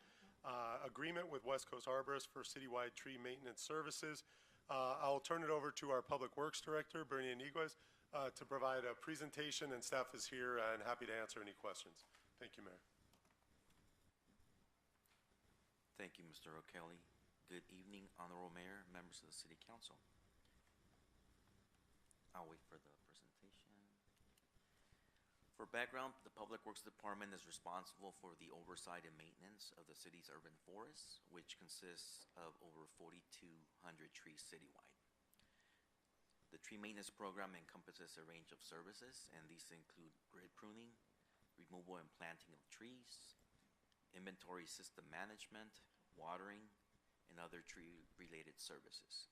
agreement with West Coast Arborists for citywide tree maintenance services. I'll turn it over to our Public Works Director, Bernie Iniguez, to provide a presentation, and staff is here and happy to answer any questions. Thank you, Mayor. Thank you, Mr. O'Kelly. Good evening, Honorable Mayor, members of the City Council. I'll wait for the presentation. For background, the Public Works Department is responsible for the oversight and maintenance of the city's urban forests, which consists of over 4,200 trees citywide. The tree maintenance program encompasses a range of services, and these include grid pruning, removal and planting of trees, inventory system management, watering, and other tree-related services.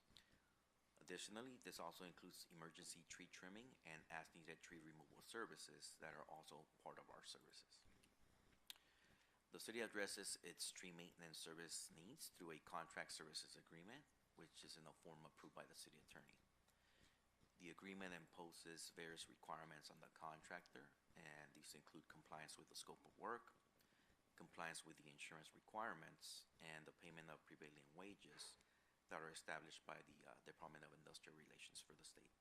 Additionally, this also includes emergency tree trimming and as-needed tree removal services that are also part of our services. The city addresses its tree maintenance service needs through a contract services agreement, which is in a form approved by the city attorney. The agreement imposes various requirements on the contractor, and these include compliance with the scope of work, compliance with the insurance requirements, and the payment of prevailing wages that are established by the Department of Industrial Relations for the state.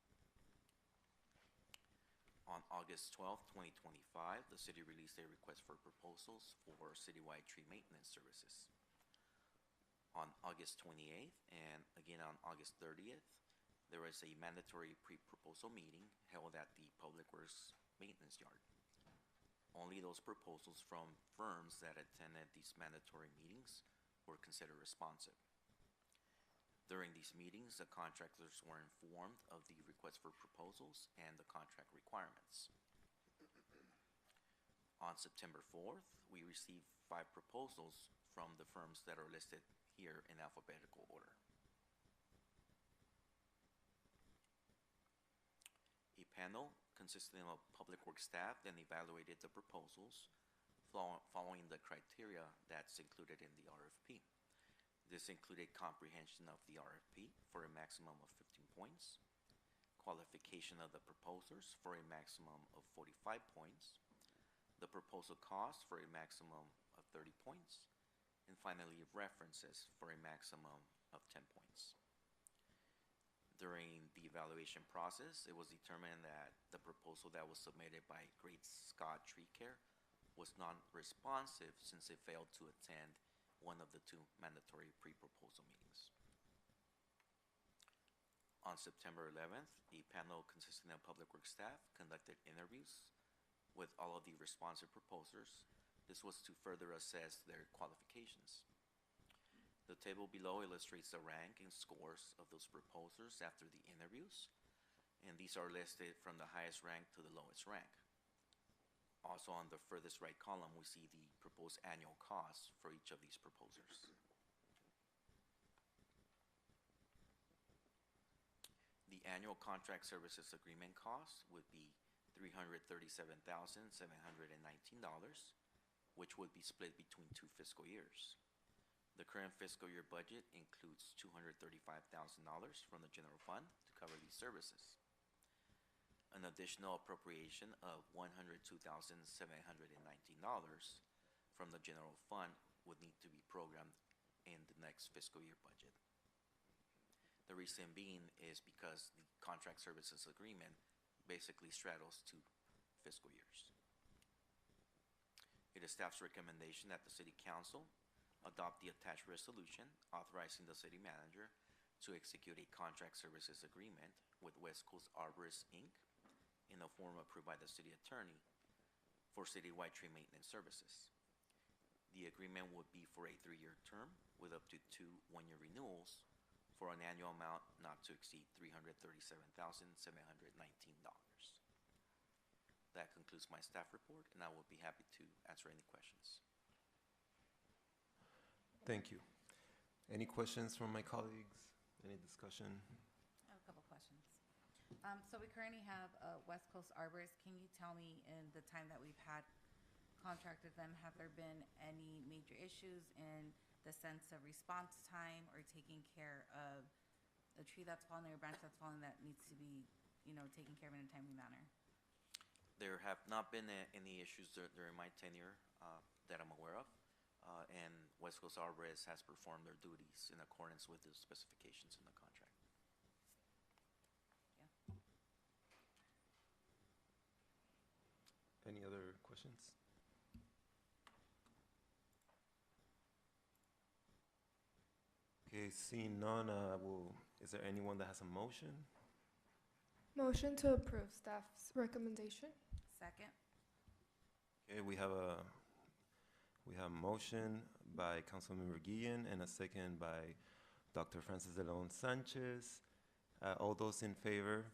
On August 12, 2025, the city released a request for proposals for citywide tree maintenance services. On August 28th and again on August 30th, there was a mandatory pre-proposal meeting held at the Public Works Maintenance Yard. Only those proposals from firms that attended these mandatory meetings were considered responsive. During these meetings, the contractors were informed of the request for proposals and the contract requirements. On September 4th, we received 5 proposals from the firms that are listed here in alphabetical order. A panel consisting of public works staff then evaluated the proposals following the criteria that's included in the RFP. This included comprehension of the RFP for a maximum of 15 points, qualification of the proposers for a maximum of 45 points, the proposal cost for a maximum of 30 points, and finally references for a maximum of 10 points. During the evaluation process, it was determined that the proposal that was submitted by Great Scott Tree Care was non-responsive since it failed to attend one of the 2 mandatory pre-proposal meetings. On September 11th, a panel consisting of public works staff conducted interviews with all of the responsive proposers. This was to further assess their qualifications. The table below illustrates the rank and scores of those proposers after the interviews, and these are listed from the highest rank to the lowest rank. Also on the furthest right column, we see the proposed annual costs for each of these proposers. The annual contract services agreement cost would be $337,719, which would be split between 2 fiscal years. The current fiscal year budget includes $235,000 from the general fund to cover these services. An additional appropriation of $102,719 from the general fund would need to be programmed in the next fiscal year budget. The reason being is because the contract services agreement basically straddles 2 fiscal years. It is staff's recommendation that the City Council adopt the attached resolution authorizing the city manager to execute a contract services agreement with West Coast Arborists, Inc. in a form approved by the city attorney for citywide tree maintenance services. The agreement would be for a 3-year term with up to 2 one-year renewals for an annual amount not to exceed $337,719. That concludes my staff report, and I will be happy to answer any questions. Thank you. Any questions from my colleagues? Any discussion? I have a couple questions. So we currently have a West Coast arborist. Can you tell me, in the time that we've had contract with them, have there been any major issues in the sense of response time or taking care of a tree that's fallen or a branch that's fallen that needs to be, taken care of in a timely manner? There have not been any issues during my tenure that I'm aware of, and West Coast Arborist has performed their duties in accordance with the specifications in the contract. Any other questions? Okay, seeing none, is there anyone that has a motion? Motion to approve staff's recommendation. Second. Okay, we have a motion by Councilmember Guillen and a second by Dr. Francis de Leon Sanchez. All those in favor?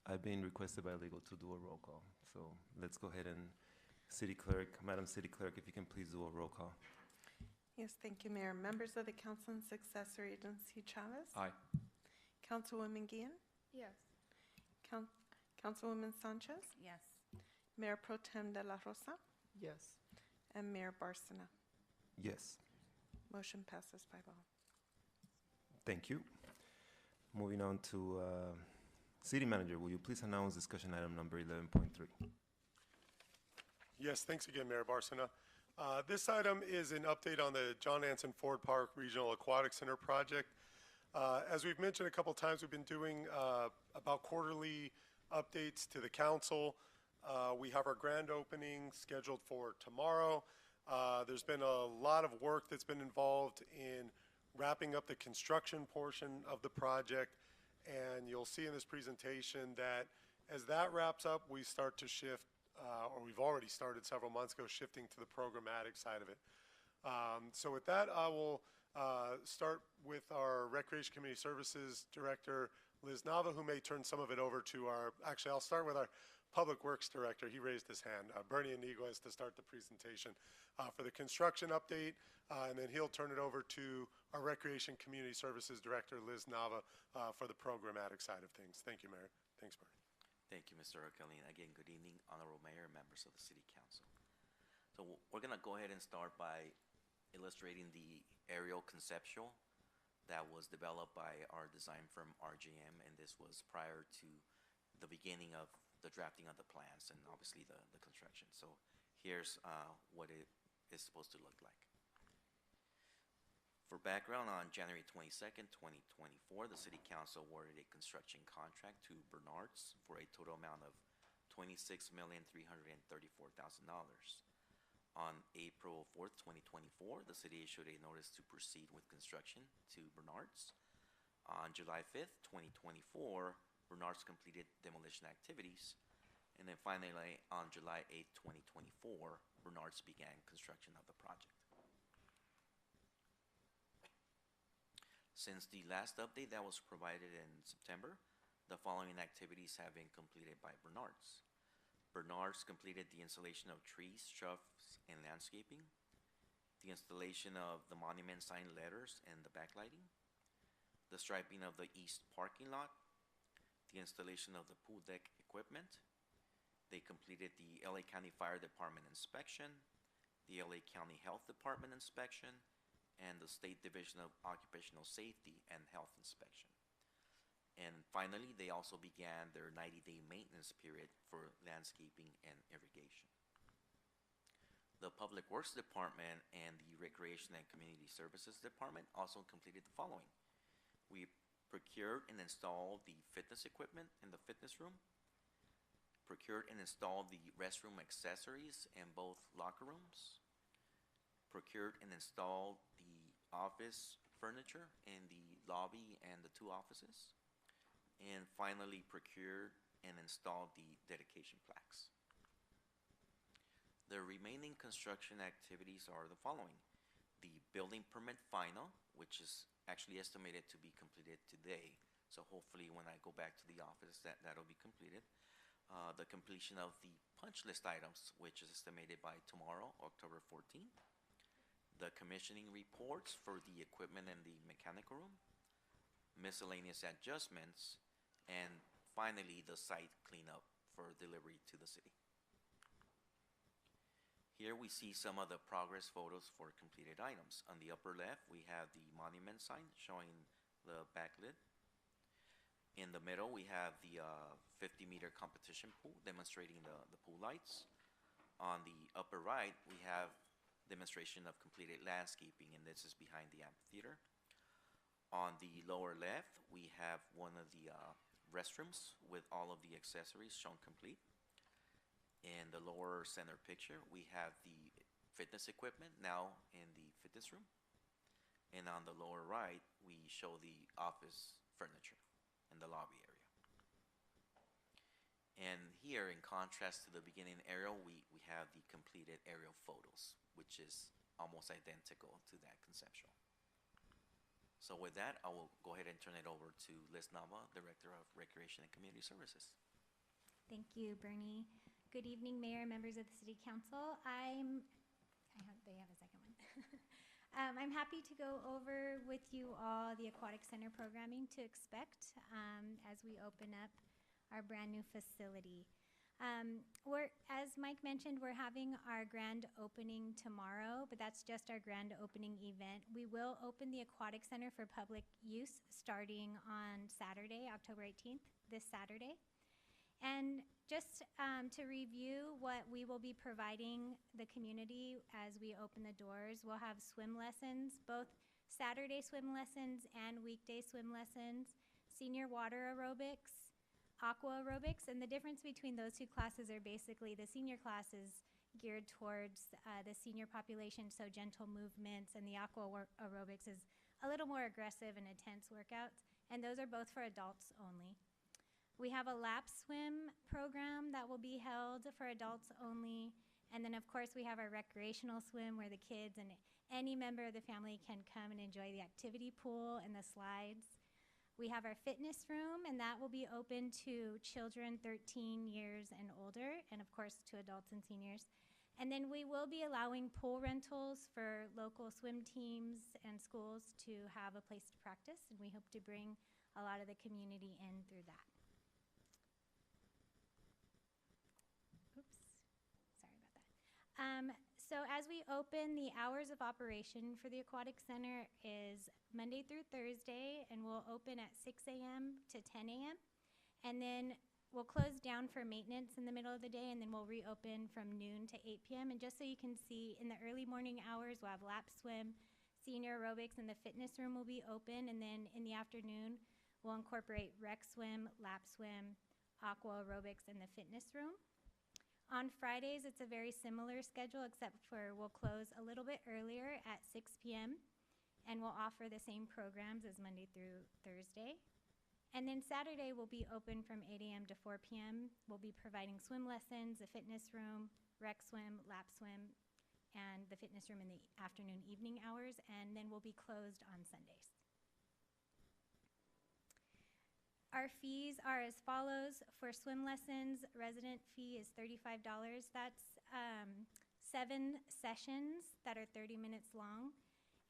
I've been requested by legal to do a roll call, so let's go ahead and Madam City Clerk, if you can please do a roll call. Yes, thank you, Mayor. Members of the Council and Successor Agency, Chavez. Aye. Councilwoman Guillen. Yes. Councilwoman Sanchez. Yes. Mayor Pro Tem de la Rosa. Yes. And Mayor Barcena. Yes, Motion passes 5-0. thank you. Moving on to City Manager, will you please announce discussion item number 11.3? Yes, thanks again, Mayor Barcena. This item is an update on the John Anson Ford Park Regional Aquatic Center project. As we've mentioned a couple times, we've been doing about quarterly updates to the council. We have our grand opening scheduled for tomorrow. There's been a lot of work that's been involved in wrapping up the construction portion of the project, and you'll see in this presentation that as that wraps up, we start to shift, or we've already started several months ago, shifting to the programmatic side of it. So with that, I will start with our Recreation Community Services Director, Liz Nava, who may turn some of it over to actually I'll start with our Public Works Director. He raised his hand, Bernie Iniguez, to start the presentation for the construction update, and then he'll turn it over to our Recreation Community Services Director, Liz Nava, for the programmatic side of things. Thank you, Mayor. Thanks, Bernie. Thank you, Mr. Arkelin. Again, good evening, Honorable Mayor and members of the City Council. So we're going to go ahead and start by illustrating the aerial conceptual that was developed by our design firm RGM, and this was prior to the beginning of the drafting of the plans and obviously the construction. So here's what it is supposed to look like. For background, on January 22nd, 2024, the City Council awarded a construction contract to Bernard's for a total amount of $26,334,000. On April 4th, 2024, the city issued a notice to proceed with construction to Bernard's. On July 5th, 2024, Bernard's completed demolition activities. And then finally, on July 8th, 2024, Bernard's began construction of the project. Since the last update that was provided in September, the following activities have been completed by Bernard's. Bernard's completed the installation of trees, shrubs, and landscaping, the installation of the monument sign letters and the backlighting, the striping of the east parking lot, the installation of the pool deck equipment. They completed the LA County Fire Department inspection, the LA County Health Department inspection, and the State Division of Occupational Safety and Health inspection. And finally, they also began their 90-day maintenance period for landscaping and irrigation. The Public Works Department and the Recreation and Community Services Department also completed the following. We procured and installed the fitness equipment in the fitness room, procured and installed the restroom accessories in both locker rooms, procured and installed the office furniture in the lobby and the two offices, and finally procured and installed the dedication plaques. The remaining construction activities are the following. The building permit final, which is actually estimated to be completed today, so hopefully when I go back to the office that'll be completed. The completion of the punch list items, which is estimated by tomorrow, October 14th. the commissioning reports for the equipment in the mechanical room, miscellaneous adjustments, and finally the site cleanup for delivery to the city. Here we see some of the progress photos for completed items. On the upper left, we have the monument sign showing the backlit. In the middle, we have the 50-meter competition pool demonstrating the pool lights. On the upper right, we have demonstration of completed landscaping, and this is behind the amphitheater. On the lower left, we have one of the restrooms with all of the accessories shown complete. In the lower center picture, we have the fitness equipment now in the fitness room. And on the lower right, we show the office furniture in the lobby area. And here, in contrast to the beginning aerial, we have the completed aerial photos, which is almost identical to that conceptual. So with that, I will go ahead and turn it over to Liz Nava, Director of Recreation and Community Services. Thank you, Bernie. Good evening, Mayor, members of the City Council. They have a second one. I'm happy to go over with you all the Aquatic Center programming to expect as we open up our brand new facility. As Mike mentioned, we're having our grand opening tomorrow, but that's just our grand opening event. We will open the Aquatic Center for public use starting on Saturday, October 18th, this Saturday. And just to review what we will be providing the community as we open the doors, we'll have swim lessons, both Saturday swim lessons and weekday swim lessons, senior water aerobics, aqua aerobics, and the difference between those two classes are basically the senior class is geared towards the senior population, so gentle movements, and the aqua aerobics is a little more aggressive and intense workouts, and those are both for adults only. We have a lap swim program that will be held for adults only. And then, of course, we have our recreational swim where the kids and any member of the family can come and enjoy the activity pool and the slides. We have our fitness room, and that will be open to children 13 years and older, and, of course, to adults and seniors. And then we will be allowing pool rentals for local swim teams and schools to have a place to practice, and we hope to bring a lot of the community in through that. So as we open, the hours of operation for the Aquatic Center is Monday through Thursday, and we'll open at 6 a.m. to 10 a.m. And then we'll close down for maintenance in the middle of the day, and then we'll reopen from noon to 8 p.m. And just so you can see, in the early morning hours, we'll have lap swim, senior aerobics, and the fitness room will be open. And then in the afternoon, we'll incorporate rec swim, lap swim, aqua aerobics, and the fitness room. On Fridays, it's a very similar schedule, except for we'll close a little bit earlier at 6 p.m., and we'll offer the same programs as Monday through Thursday. And then Saturday, we'll be open from 8 a.m. to 4 p.m. We'll be providing swim lessons, a fitness room, rec swim, lap swim, and the fitness room in the afternoon, evening hours, and then we'll be closed on Sundays. Our fees are as follows. For swim lessons, resident fee is $35. That's 7 sessions that are 30 minutes long.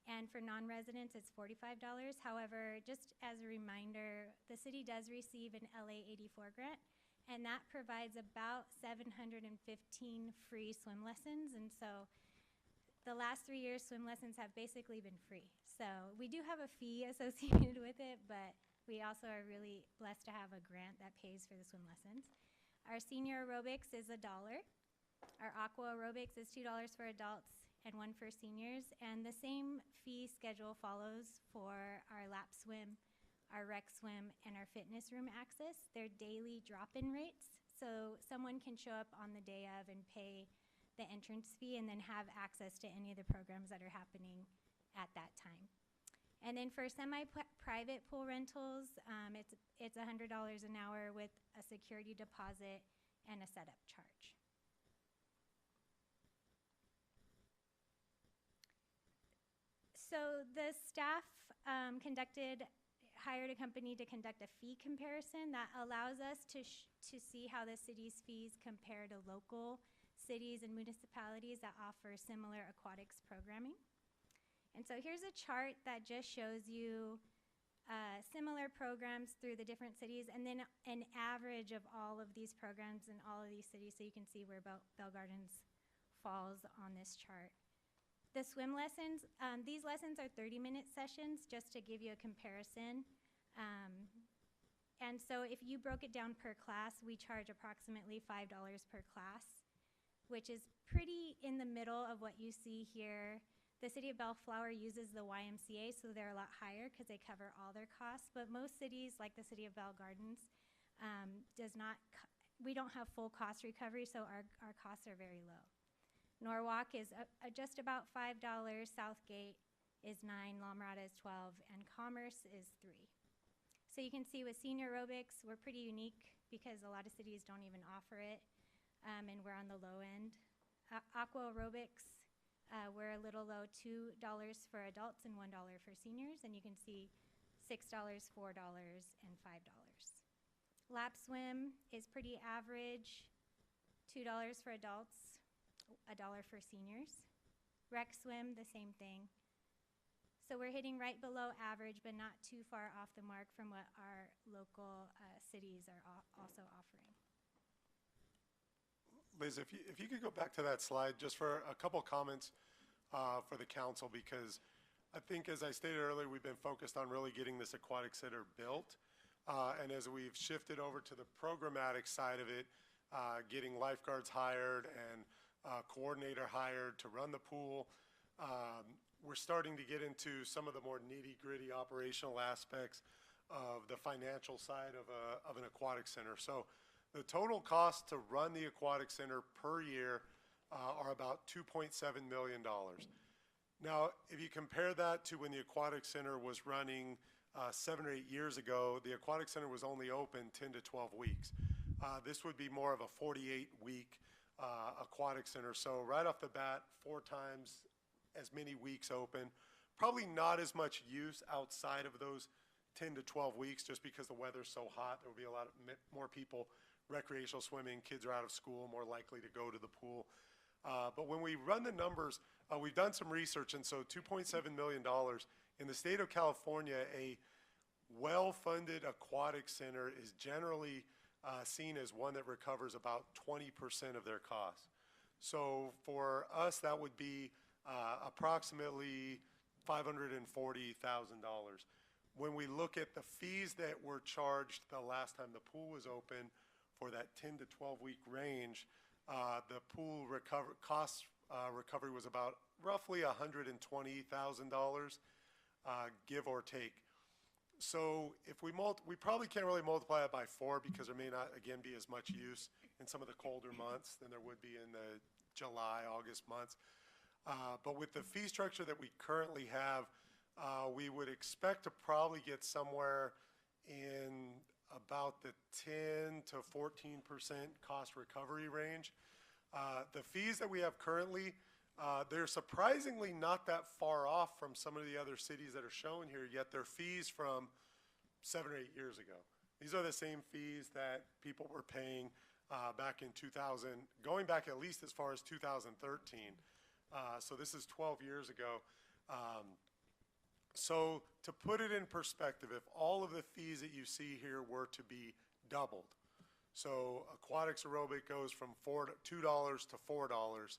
And for non-residents, it's $45. However, just as a reminder, the city does receive an LA 84 grant, and that provides about 715 free swim lessons. And so the last 3 years, swim lessons have basically been free. So we do have a fee associated with it, but we also are really blessed to have a grant that pays for the swim lessons. Our senior aerobics is $1. Our aqua aerobics is $2 for adults and $1 for seniors. And the same fee schedule follows for our lap swim, our rec swim, and our fitness room access. They're daily drop-in rates. So someone can show up on the day of and pay the entrance fee and then have access to any of the programs that are happening at that time. And then for semi-private pool rentals, it's $100 an hour with a security deposit and a setup charge. So the staff hired a company to conduct a fee comparison that allows us to see how the city's fees compare to local cities and municipalities that offer similar aquatics programming. And so here's a chart that just shows you similar programs through the different cities, and then an average of all of these programs in all of these cities, so you can see where Bell Gardens falls on this chart. The swim lessons, these lessons are 30-minute sessions, just to give you a comparison. And so if you broke it down per class, we charge approximately $5 per class, which is pretty in the middle of what you see here. The city of Bellflower uses the YMCA, so they're a lot higher because they cover all their costs. But most cities, like the city of Bell Gardens, we don't have full cost recovery, so our costs are very low. Norwalk is just about $5, Southgate is $9, La Mirada is $12, and Commerce is $3. So you can see with senior aerobics, we're pretty unique because a lot of cities don't even offer it, and we're on the low end. Aqua aerobics, we're a little low, $2 for adults and $1 for seniors, and you can see $6, $4, and $5. Lap swim is pretty average, $2 for adults, $1 for seniors. Rec swim, the same thing. So we're hitting right below average, but not too far off the mark from what our local cities are also offering. Liz, if you could go back to that slide just for a couple comments for the council, because I think, as I stated earlier, we've been focused on really getting this aquatic center built. And as we've shifted over to the programmatic side of it, getting lifeguards hired and coordinator hired to run the pool, we're starting to get into some of the more nitty-gritty operational aspects of the financial side of an aquatic center. So the total cost to run the aquatic center per year are about $2.7 million. Now, if you compare that to when the aquatic center was running 7 or 8 years ago, the aquatic center was only open 10 to 12 weeks. This would be more of a 48-week aquatic center. So right off the bat, 4 times as many weeks open. Probably not as much use outside of those 10 to 12 weeks just because the weather's so hot. There will be a lot more people recreational swimming. Kids are out of school, more likely to go to the pool. But when we run the numbers, we've done some research, and so $2.7 million. In the state of California, a well-funded aquatic center is generally seen as one that recovers about 20% of their costs. So for us, that would be approximately $540,000. When we look at the fees that were charged the last time the pool was open for that 10 to 12 week range, the pool cost recovery was about roughly $120,000, give or take. So if we probably can't really multiply it by 4 because there may not, again, be as much use in some of the colder months than there would be in the July, August months. But with the fee structure that we currently have, we would expect to probably get somewhere in about the 10 to 14% cost recovery range. The fees that we have currently, they're surprisingly not that far off from some of the other cities that are shown here, yet they're fees from 7 or 8 years ago. These are the same fees that people were paying back in 2000, going back at least as far as 2013. So this is 12 years ago. So to put it in perspective, if all of the fees that you see here were to be doubled, so aquatics aerobic goes from $2 to $4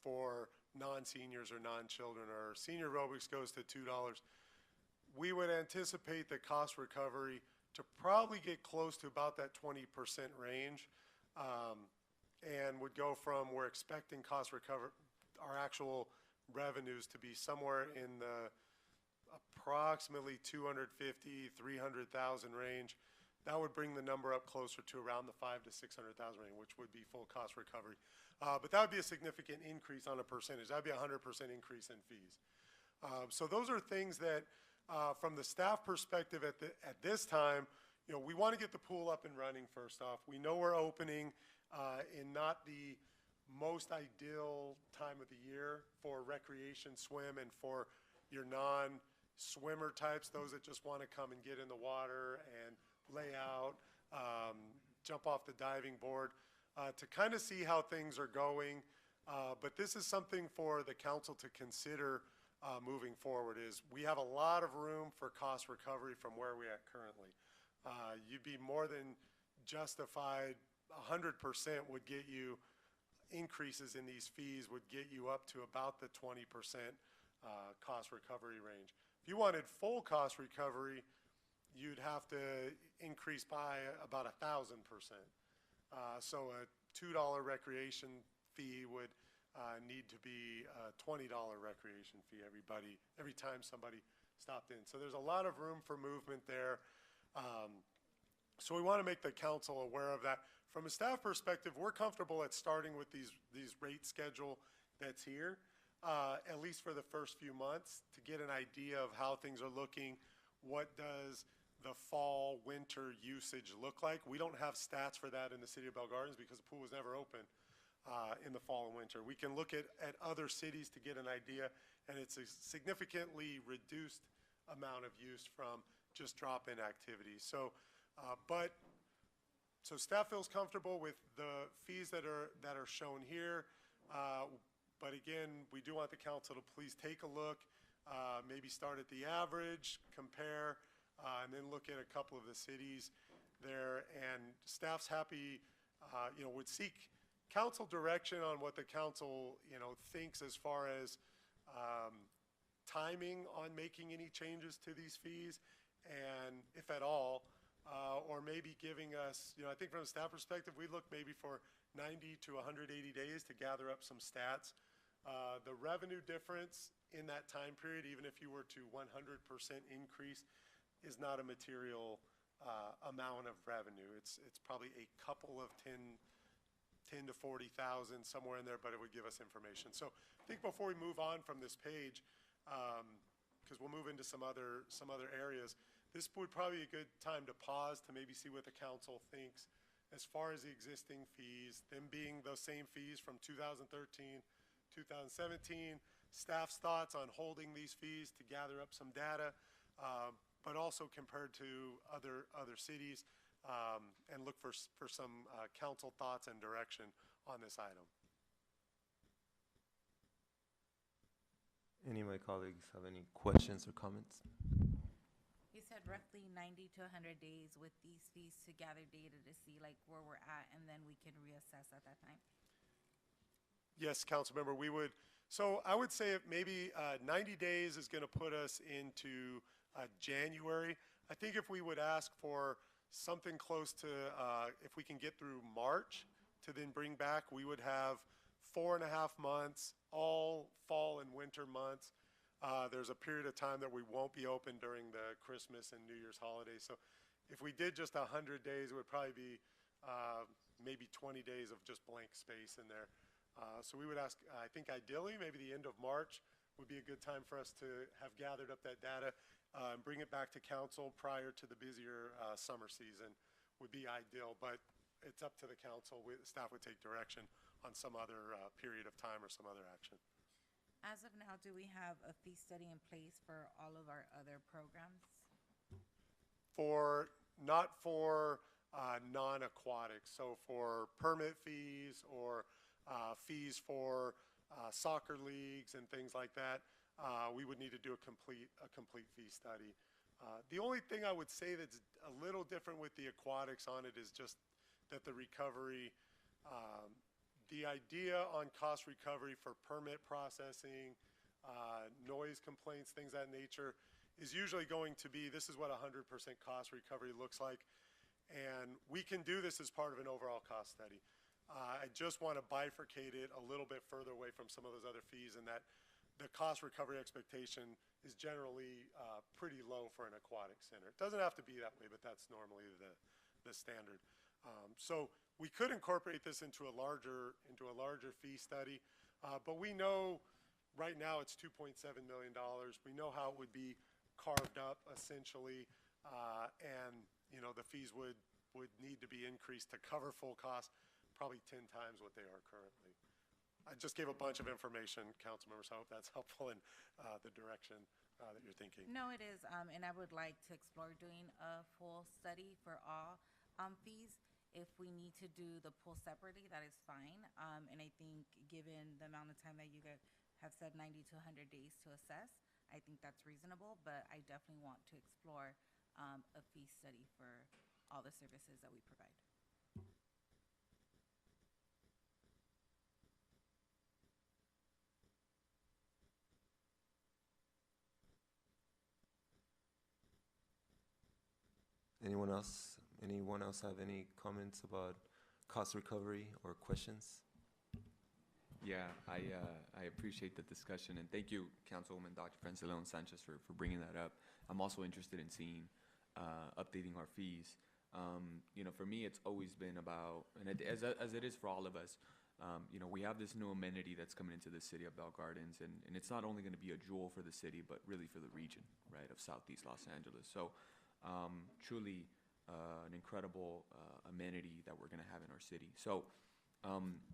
for non-seniors or non-children, or senior aerobics goes to $2, we would anticipate the cost recovery to probably get close to about that 20% range, and would go from, we're expecting cost recovery, our actual revenues to be somewhere in the approximately 250, 300,000 range. That would bring the number up closer to around the 500,000 to 600,000 range, which would be full cost recovery. But that would be a significant increase on a percentage. That would be a 100% increase in fees. So those are things that, from the staff perspective at this time, we want to get the pool up and running first off. We know we're opening in not the most ideal time of the year for recreation swim and for your non-swimmer types, those that just want to come and get in the water and lay out, jump off the diving board, to kind of see how things are going. But this is something for the council to consider moving forward is we have a lot of room for cost recovery from where we're at currently. You'd be more than justified, 100% would get you, increases in these fees would get you up to about the 20% cost recovery range. If you wanted full cost recovery, you'd have to increase by about 1,000%. So a $2 recreation fee would need to be a $20 recreation fee every time somebody stopped in. So there's a lot of room for movement there. So we want to make the council aware of that. From a staff perspective, we're comfortable at starting with these rate schedule that's here, at least for the first few months, to get an idea of how things are looking. What does the fall, winter usage look like? We don't have stats for that in the city of Bell Gardens because the pool was never open in the fall and winter. We can look at other cities to get an idea, and it's a significantly reduced amount of use from just drop-in activities. So, so staff feels comfortable with the fees that are shown here. But again, we do want the council to please take a look, maybe start at the average, compare, and then look at a couple of the cities there. And staff's happy, would seek council direction on what the council, thinks as far as timing on making any changes to these fees, and if at all, or maybe giving us, I think from a staff perspective, we look maybe for 90 to 180 days to gather up some stats. The revenue difference in that time period, even if you were to 100% increase, is not a material amount of revenue. It's probably a couple of 10 to 40,000, somewhere in there, but it would give us information. So I think before we move on from this page, because we'll move into some other areas, this would probably be a good time to pause to maybe see what the council thinks as far as the existing fees, them being those same fees from 2013, 2017, staff's thoughts on holding these fees to gather up some data, but also compared to other cities, and look for some council thoughts and direction on this item. Any of my colleagues have any questions or comments? You said roughly 90 to 100 days with these fees to gather data to see like where we're at, and then we can reassess at that time. Yes, council member, we would. So I would say maybe 90 days is going to put us into January. I think if we would ask for something close to, if we can get through March to then bring back, we would have 4.5 months, all fall and winter months. There's a period of time that we won't be open during the Christmas and New Year's holidays. So if we did just 100 days, it would probably be maybe 20 days of just blank space in there. So we would ask, I think ideally, maybe the end of March would be a good time for us to have gathered up that data and bring it back to council prior to the busier summer season would be ideal. But it's up to the council. Staff would take direction on some other period of time or some other action. As of now, do we have a fee study in place for all of our other programs? Not for non-aquatics, so for permit fees or fees for soccer leagues and things like that, we would need to do a complete fee study. The only thing I would say that's a little different with the aquatics on it is just that the recovery, the idea on cost recovery for permit processing, noise complaints, things of that nature, is usually going to be, this is what 100% cost recovery looks like. And we can do this as part of an overall cost study. I just want to bifurcate it a little bit further away from some of those other fees, and that the cost recovery expectation is generally pretty low for an aquatic center. It doesn't have to be that way, but that's normally the standard. So we could incorporate this into a larger fee study, but we know right now it's $2.7 million. We know how it would be carved up essentially, and the fees would need to be increased to cover full cost, probably 10 times what they are currently. I just gave a bunch of information, council members. I hope that's helpful in the direction that you're thinking. No, it is, and I would like to explore doing a full study for all fees. If we need to do the pool separately, that is fine. And I think given the amount of time that you have said 90 to 100 days to assess. I think that's reasonable, but I definitely want to explore a fee study for all the services that we provide. Anyone else? Anyone else have any comments about cost recovery or questions? Yeah, I appreciate the discussion, and thank you, Councilwoman Dr. Francilon Sanchez, for bringing that up. I'm also interested in seeing updating our fees. You know, for me, it's always been about, and as it is for all of us, you know, we have this new amenity that's coming into the city of Bell Gardens, and it's not only going to be a jewel for the city, but really for the region, right, of Southeast Los Angeles. So truly an incredible amenity that we're going to have in our city. So,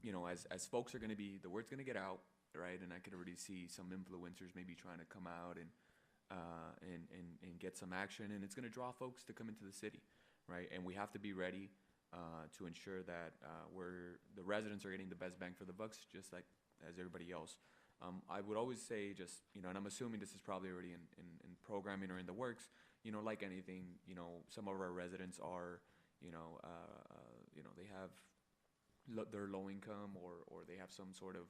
you know, as folks are going to be, the word's going to get out, right? And I could already see some influencers maybe trying to come out and get some action, and it's going to draw folks to come into the city, right? And we have to be ready to ensure that the residents are getting the best bang for the bucks, just like as everybody else. I would always say, just, you know, and I'm assuming this is probably already in programming or in the works, you know, like anything, you know, some of our residents are, you know, they have they're low income, or they have some sort of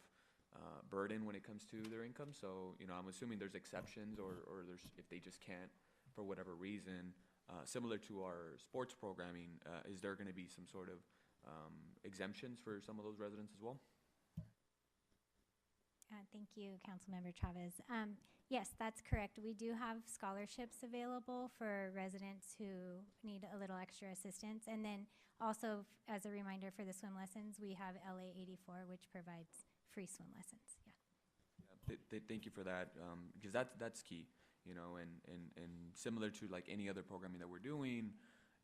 burden when it comes to their income. So, you know, I'm assuming there's exceptions, or there's, if they just can't for whatever reason, similar to our sports programming, is there going to be some sort of exemptions for some of those residents as well? Thank you, Councilmember Chavez. Yes, that's correct. We do have scholarships available for residents who need a little extra assistance. And then also, as a reminder for the swim lessons, we have LA 84, which provides free swim lessons. Yeah. Thank you for that, because that's key, you know, and similar to like any other programming that we're doing,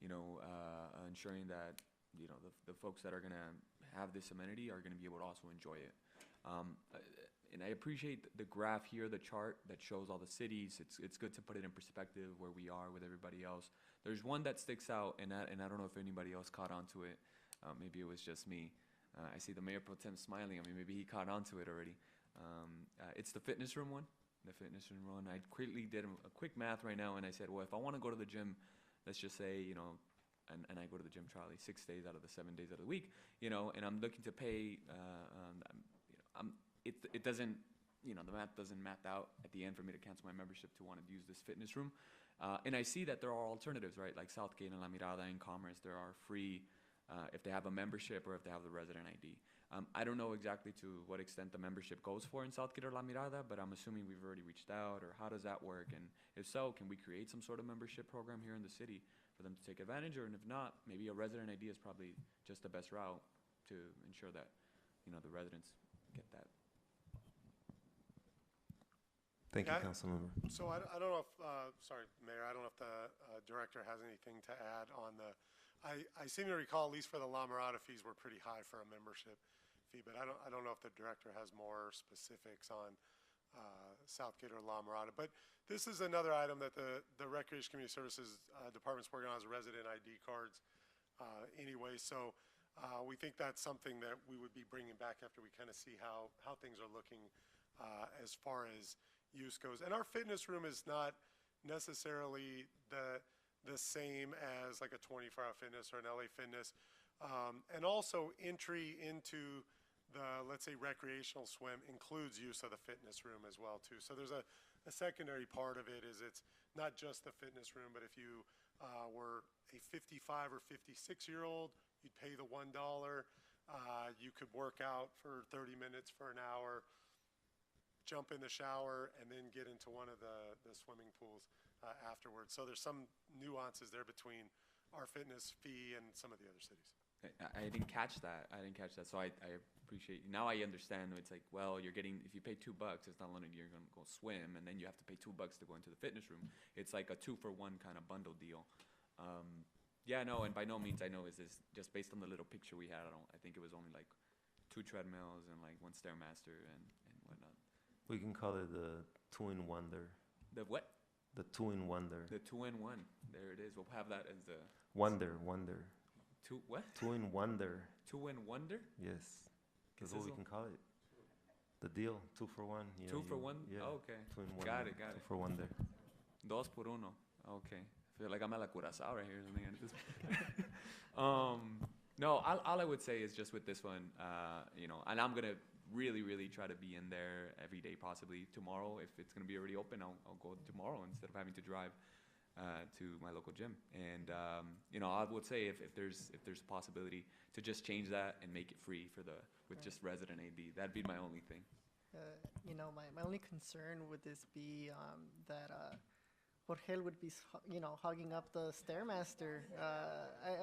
you know, ensuring that, you know, the folks that are going to have this amenity are going to be able to also enjoy it. And I appreciate the graph here, the chart that shows all the cities. It's good to put it in perspective where we are with everybody else. There's one that sticks out, and I don't know if anybody else caught on to it. Maybe it was just me. I see the Mayor Pro Tem smiling at me. Maybe he caught on to it already. It's the fitness room one. The fitness room one. I quickly did a quick math right now, and I said, well, if I want to go to the gym, let's just say, you know, and I go to the gym, Charlie, 6 days out of the 7 days out of the week, you know, and I'm looking to pay, it doesn't, you know, the math doesn't math out at the end for me to cancel my membership to want to use this fitness room. And I see that there are alternatives, right? Like Southgate and La Mirada and Commerce, there are free if they have a membership or if they have the resident ID. I don't know exactly to what extent the membership goes for in Southgate or La Mirada, but I'm assuming we've already reached out, or how does that work? And if so, can we create some sort of membership program here in the city for them to take advantage? Or, and if not, maybe a resident ID is probably just the best route to ensure that, you know, the residents get that. Thank you, Yeah, Councilmember. So I don't know if, sorry, Mayor, I don't know if the director has anything to add on the, I seem to recall, at least for the La Mirada fees, were pretty high for a membership fee, but I don't know if the director has more specifics on Southgate or La Mirada. But this is another item that the Recreation Community Services Department's working on, is resident ID cards anyway. So we think that's something that we would be bringing back after we kind of see how things are looking as far as use goes. And our fitness room is not necessarily the same as like a 24-hour fitness or an LA Fitness. And also entry into the, let's say, recreational swim includes use of the fitness room as well too. So there's a secondary part of it, is it's not just the fitness room, but if you were a 55 or 56-year-old, you'd pay the $1. You could work out for 30 minutes for an hour, jump in the shower, and then get into one of the swimming pools afterwards. So there's some nuances there between our fitness fee and some of the other cities. I didn't catch that. So I appreciate, now I understand. It's like, well, you're getting, if you pay $2, it's not only you're going to go swim, and then you have to pay $2 to go into the fitness room. It's like a 2-for-1 kind of bundle deal. Yeah, no, and by no means I know, is this just based on the little picture we had. I think it was only like 2 treadmills and like 1 Stairmaster and whatnot. We can call it the 2-in-Wonder. The what? The 2-in-Wonder. The 2-in-1. There it is. We'll have that as the Wonder. Two what? 2-in-Wonder. 2-in-Wonder? Yes, that's what we can call it. The deal, 2 for 1. You know, 2 for 1? Yeah. Oh, okay. 2 in 1. Got there, it, got 2 it. for 1 there. 2 por 1. Okay. I feel like I'm at la Curacao right here or something at this point. No, all I would say is just with this one, you know, and I'm going to really, really try to be in there every day, possibly tomorrow. If it's going to be already open, I'll go tomorrow instead of having to drive to my local gym. And, you know, I would say if there's a possibility to just change that and make it free for with just resident AD, that'd be my only thing. You know, my only concern would this be that Jorge would be, you know, hogging up the Stairmaster.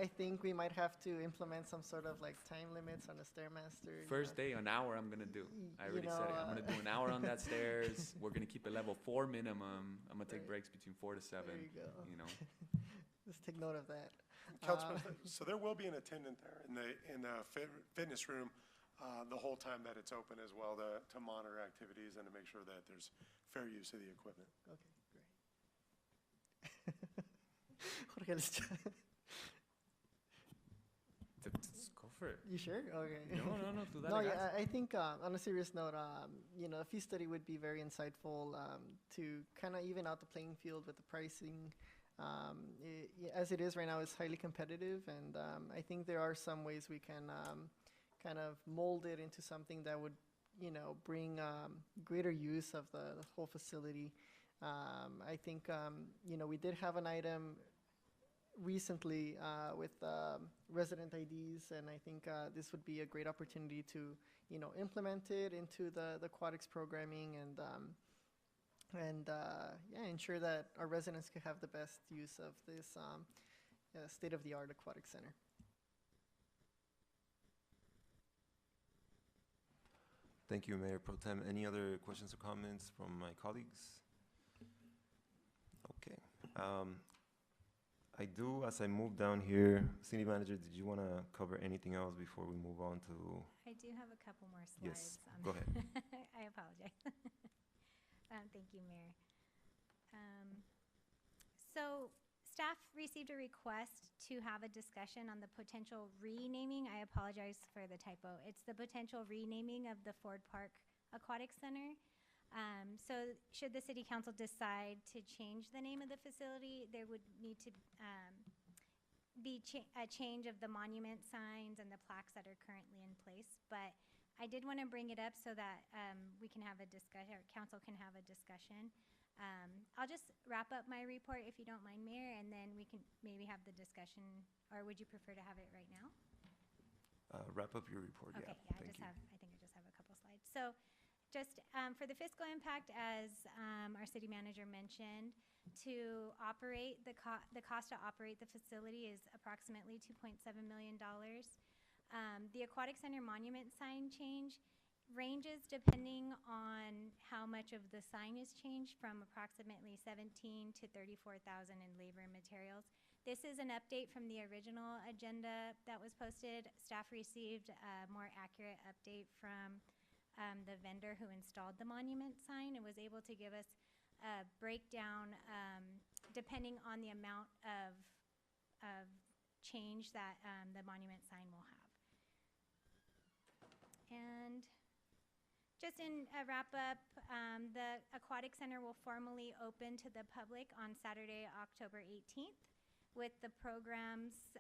I think we might have to implement some sort of like time limits on the Stairmaster. First day, an hour I'm going to do. I already said it. I'm going to do an hour on that stairs. We're going to keep it level 4 minimum. I'm going to take breaks between 4 to 7. There you go. You know. Just take note of that. Councilman, so there will be an attendant there in the fitness room the whole time that it's open as well to monitor activities and to make sure that there's fair use of the equipment. Okay, great. Jorge, let's go for it. You sure? Okay. No, tú dale, No, guys. yeah, I think on a serious note, you know, a fee study would be very insightful to kind of even out the playing field with the pricing. As it is right now, it's highly competitive, and I think there are some ways we can kind of mold it into something that would, you know, bring greater use of the whole facility. I think, you know, we did have an item recently with resident IDs, and I think this would be a great opportunity to, you know, implement it into the aquatics programming and yeah, ensure that our residents can have the best use of this state-of-the-art aquatic center. Thank you, Mayor Pro Tem. Any other questions or comments from my colleagues? Okay. I do, as I move down here, City Manager, did you want to cover anything else before we move on to? I do have a couple more slides. Yes, go ahead. I apologize. Thank you, Mayor. So staff received a request to have a discussion on the potential renaming. I apologize for the typo. It's the potential renaming of the Ford Park Aquatic Center. So should the City Council decide to change the name of the facility, there would need to be a change of the monument signs and the plaques that are currently in place. But I did want to bring it up so that we can have a discussion, or council can have a discussion. I'll just wrap up my report if you don't mind, Mayor, and then we can maybe have the discussion, or would you prefer to have it right now? Wrap up your report, Okay, yeah. I think I just have a couple slides. So just for the fiscal impact, as our city manager mentioned, to operate, the cost to operate the facility is approximately $2.7 million. The Aquatic Center monument sign change ranges depending on how much of the sign is changed, from approximately $17,000 to $34,000 in labor and materials. This is an update from the original agenda that was posted. Staff received a more accurate update from the vendor who installed the monument sign and was able to give us a breakdown depending on the amount of change that the monument sign will have. And just in a wrap-up, the Aquatic Center will formally open to the public on Saturday, October 18th, with the programs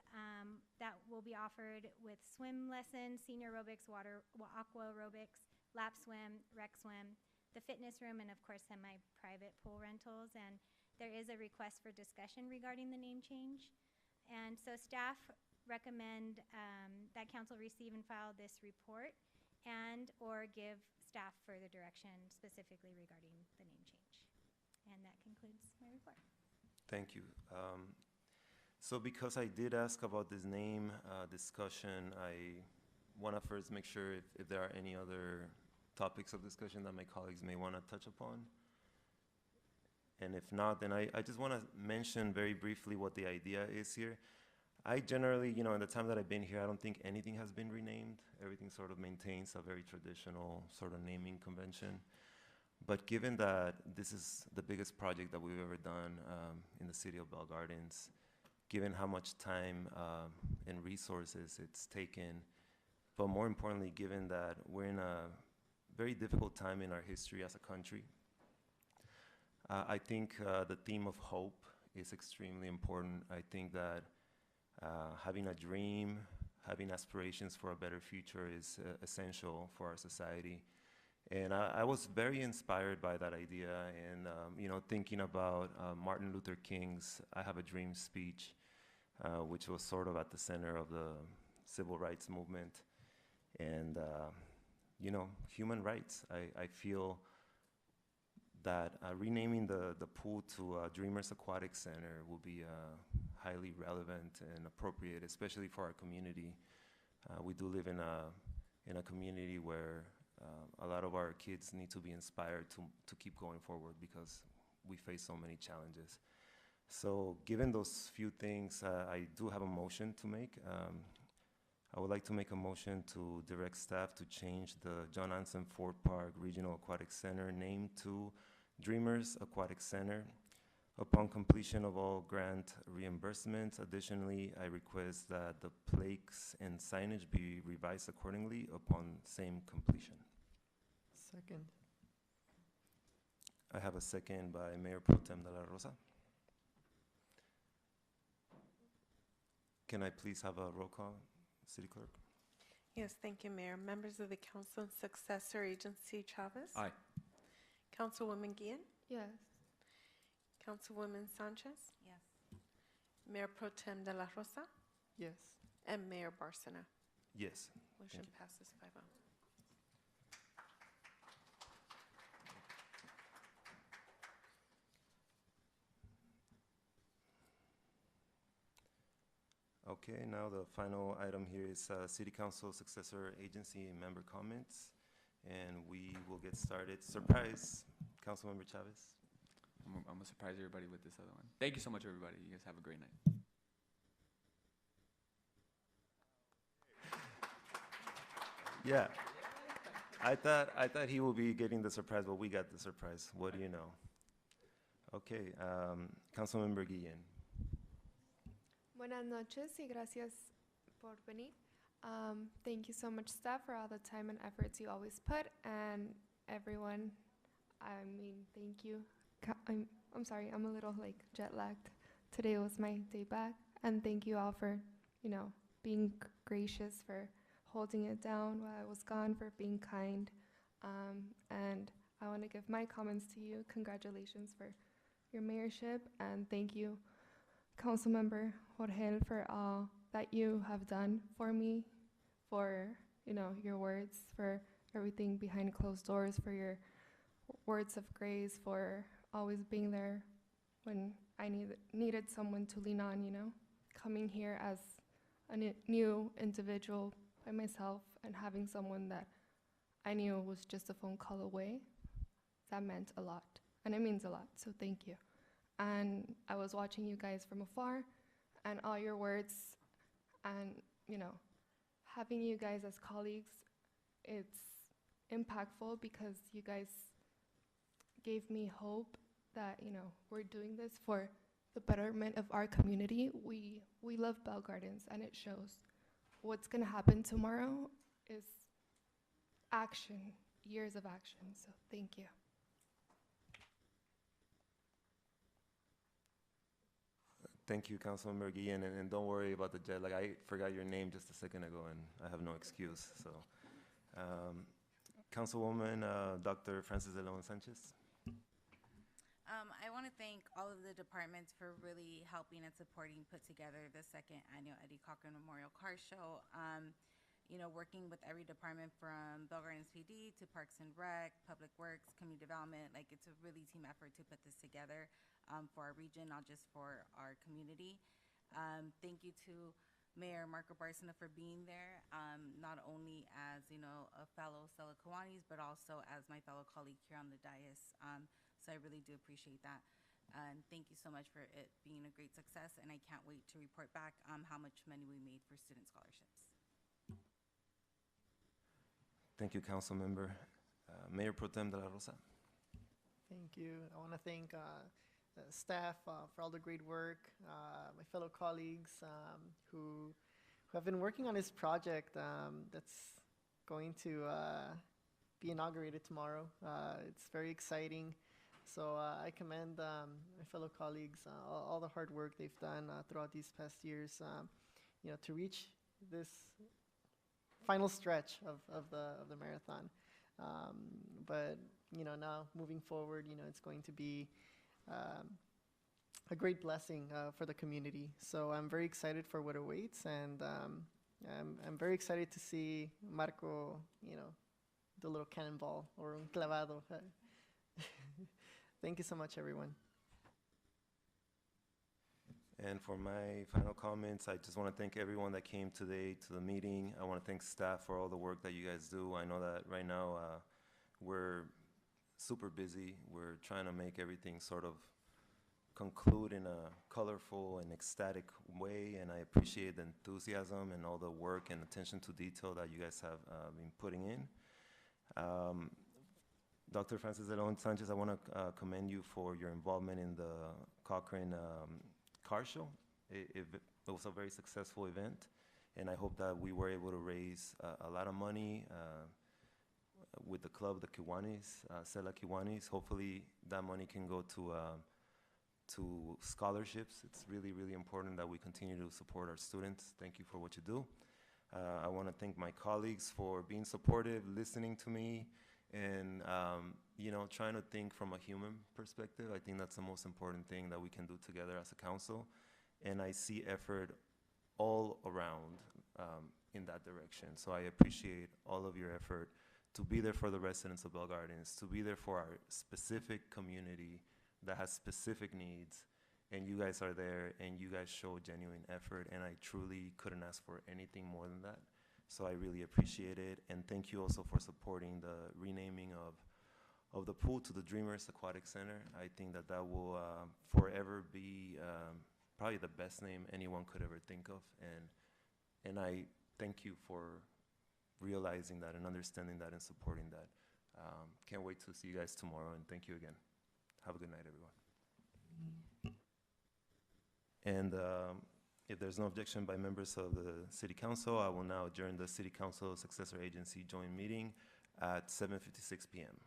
that will be offered with swim lessons, senior aerobics, aqua aerobics, lap swim, rec swim, the fitness room, and of course semi-private pool rentals. And there is a request for discussion regarding the name change. And so staff recommend that council receive and file this report and or give staff further direction specifically regarding the name change. And that concludes my report. Thank you. So because I did ask about this name discussion, I want to first make sure if there are any other topics of discussion that my colleagues may want to touch upon. And if not, then I just want to mention very briefly what the idea is here. I generally, you know, in the time that I've been here, I don't think anything has been renamed. Everything sort of maintains a very traditional sort of naming convention. But given that this is the biggest project that we've ever done in the city of Bell Gardens, given how much time and resources it's taken, but more importantly, given that we're in a very difficult time in our history as a country. I think the theme of hope is extremely important. I think that having a dream, having aspirations for a better future is essential for our society. And I was very inspired by that idea, and thinking about Martin Luther King's "I Have a Dream" speech, which was sort of at the center of the civil rights movement, and human rights. I feel that renaming the pool to Dreamers Aquatic Center will be highly relevant and appropriate, especially for our community. We do live in a community where a lot of our kids need to be inspired to keep going forward because we face so many challenges. So given those few things, I do have a motion to make. I would like to make a motion to direct staff to change the John Anson Ford Park Regional Aquatic Center name to Dreamers Aquatic Center upon completion of all grant reimbursements. Additionally, I request that the plaques and signage be revised accordingly upon same completion. Second. I have a second by Mayor Pro Tem de la Rosa. Can I please have a roll call, City Clerk? Yes, thank you, Mayor. Members of the council and successor agency, Chavez? Aye. Councilwoman Guillen? Yes. Councilwoman Sanchez? Yes. Mayor Pro Tem de la Rosa? Yes. And Mayor Barcena. Yes. Motion Thank you. passes 5-0. Okay, now the final item here is City Council successor agency member comments. And we will get started. Surprise, Councilmember Chavez. I'm gonna surprise everybody with this other one. Thank you so much, everybody. You guys have a great night. Yeah. I thought he will be getting the surprise, but we got the surprise. What do you know? Okay, Councilmember Guillen. Buenas noches y gracias por venir. Thank you so much, staff, for all the time and efforts you always put, and everyone. I mean, thank you. I'm sorry, I'm a little jet lagged. Today was my day back, and thank you all for, being gracious, for holding it down while I was gone, for being kind. And I want to give my comments to you. Congratulations for your mayorship, and thank you, Councilmember Jorge, for all that you have done for me, for your words, for everything behind closed doors, for your words of grace, for always being there when I needed someone to lean on. Coming here as a new individual by myself and having someone that I knew was just a phone call away, that meant a lot, and it means a lot. So thank you. And I was watching you guys from afar, and all your words, and having you guys as colleagues, it's impactful because you guys gave me hope that we're doing this for the betterment of our community. We love Bell Gardens, and it shows. What's gonna happen tomorrow is action, years of action. So thank you. Thank you, Councilmember Guillen, and don't worry about the jet lag. I forgot your name just a second ago, and I have no excuse. So, Councilwoman Dr. Frances de Leon Sanchez. I want to thank all of the departments for really helping and supporting put together the second annual Eddie Cochran Memorial Car Show. Working with every department from Bell Gardens PD to Parks and Rec, Public Works, Community Development, it's a really team effort to put this together for our region, not just for our community. Thank you to Mayor Marco Barcena for being there, not only as a fellow Stella Kiwanis, but also as my fellow colleague here on the dais. So I really do appreciate that. And thank you so much for it being a great success, and I can't wait to report back how much money we made for student scholarships. Thank you, Councilmember. Mayor Pro Tem de la Rosa. Thank you. I want to thank staff for all the great work, my fellow colleagues who have been working on this project that's going to be inaugurated tomorrow. It's very exciting. So I commend my fellow colleagues, all the hard work they've done throughout these past years, to reach this final stretch of the marathon. But now moving forward, it's going to be a great blessing for the community. So I'm very excited for what awaits, and I'm very excited to see Marco, the little cannonball or un clavado. Thank you so much, everyone. And for my final comments, I just want to thank everyone that came today to the meeting. I want to thank staff for all the work that you guys do. I know that right now we're super busy. We're trying to make everything sort of conclude in a colorful and ecstatic way, and I appreciate the enthusiasm and all the work and attention to detail that you guys have been putting in. Dr. Francis Delon Sanchez, I want to commend you for your involvement in the Cochrane car show. It was a very successful event, and I hope that we were able to raise a lot of money with the club, the Kiwanis, Sela Kiwanis. Hopefully that money can go to scholarships. It's really, really important that we continue to support our students. Thank you for what you do. I want to thank my colleagues for being supportive, listening to me, and trying to think from a human perspective. I think that's the most important thing that we can do together as a council. And I see effort all around in that direction. So I appreciate all of your effort to be there for the residents of Bell Gardens, to be there for our specific community that has specific needs. And you guys are there, and you guys show genuine effort, and I truly couldn't ask for anything more than that. So I really appreciate it, and thank you also for supporting the renaming of the pool to the Dreamers Aquatic Center. I think that will forever be probably the best name anyone could ever think of, and I thank you for realizing that and understanding that and supporting that. Can't wait to see you guys tomorrow, and thank you again. Have a good night, everyone. And if there's no objection by members of the City Council, I will now adjourn the City Council Successor Agency joint meeting at 7:56 p.m.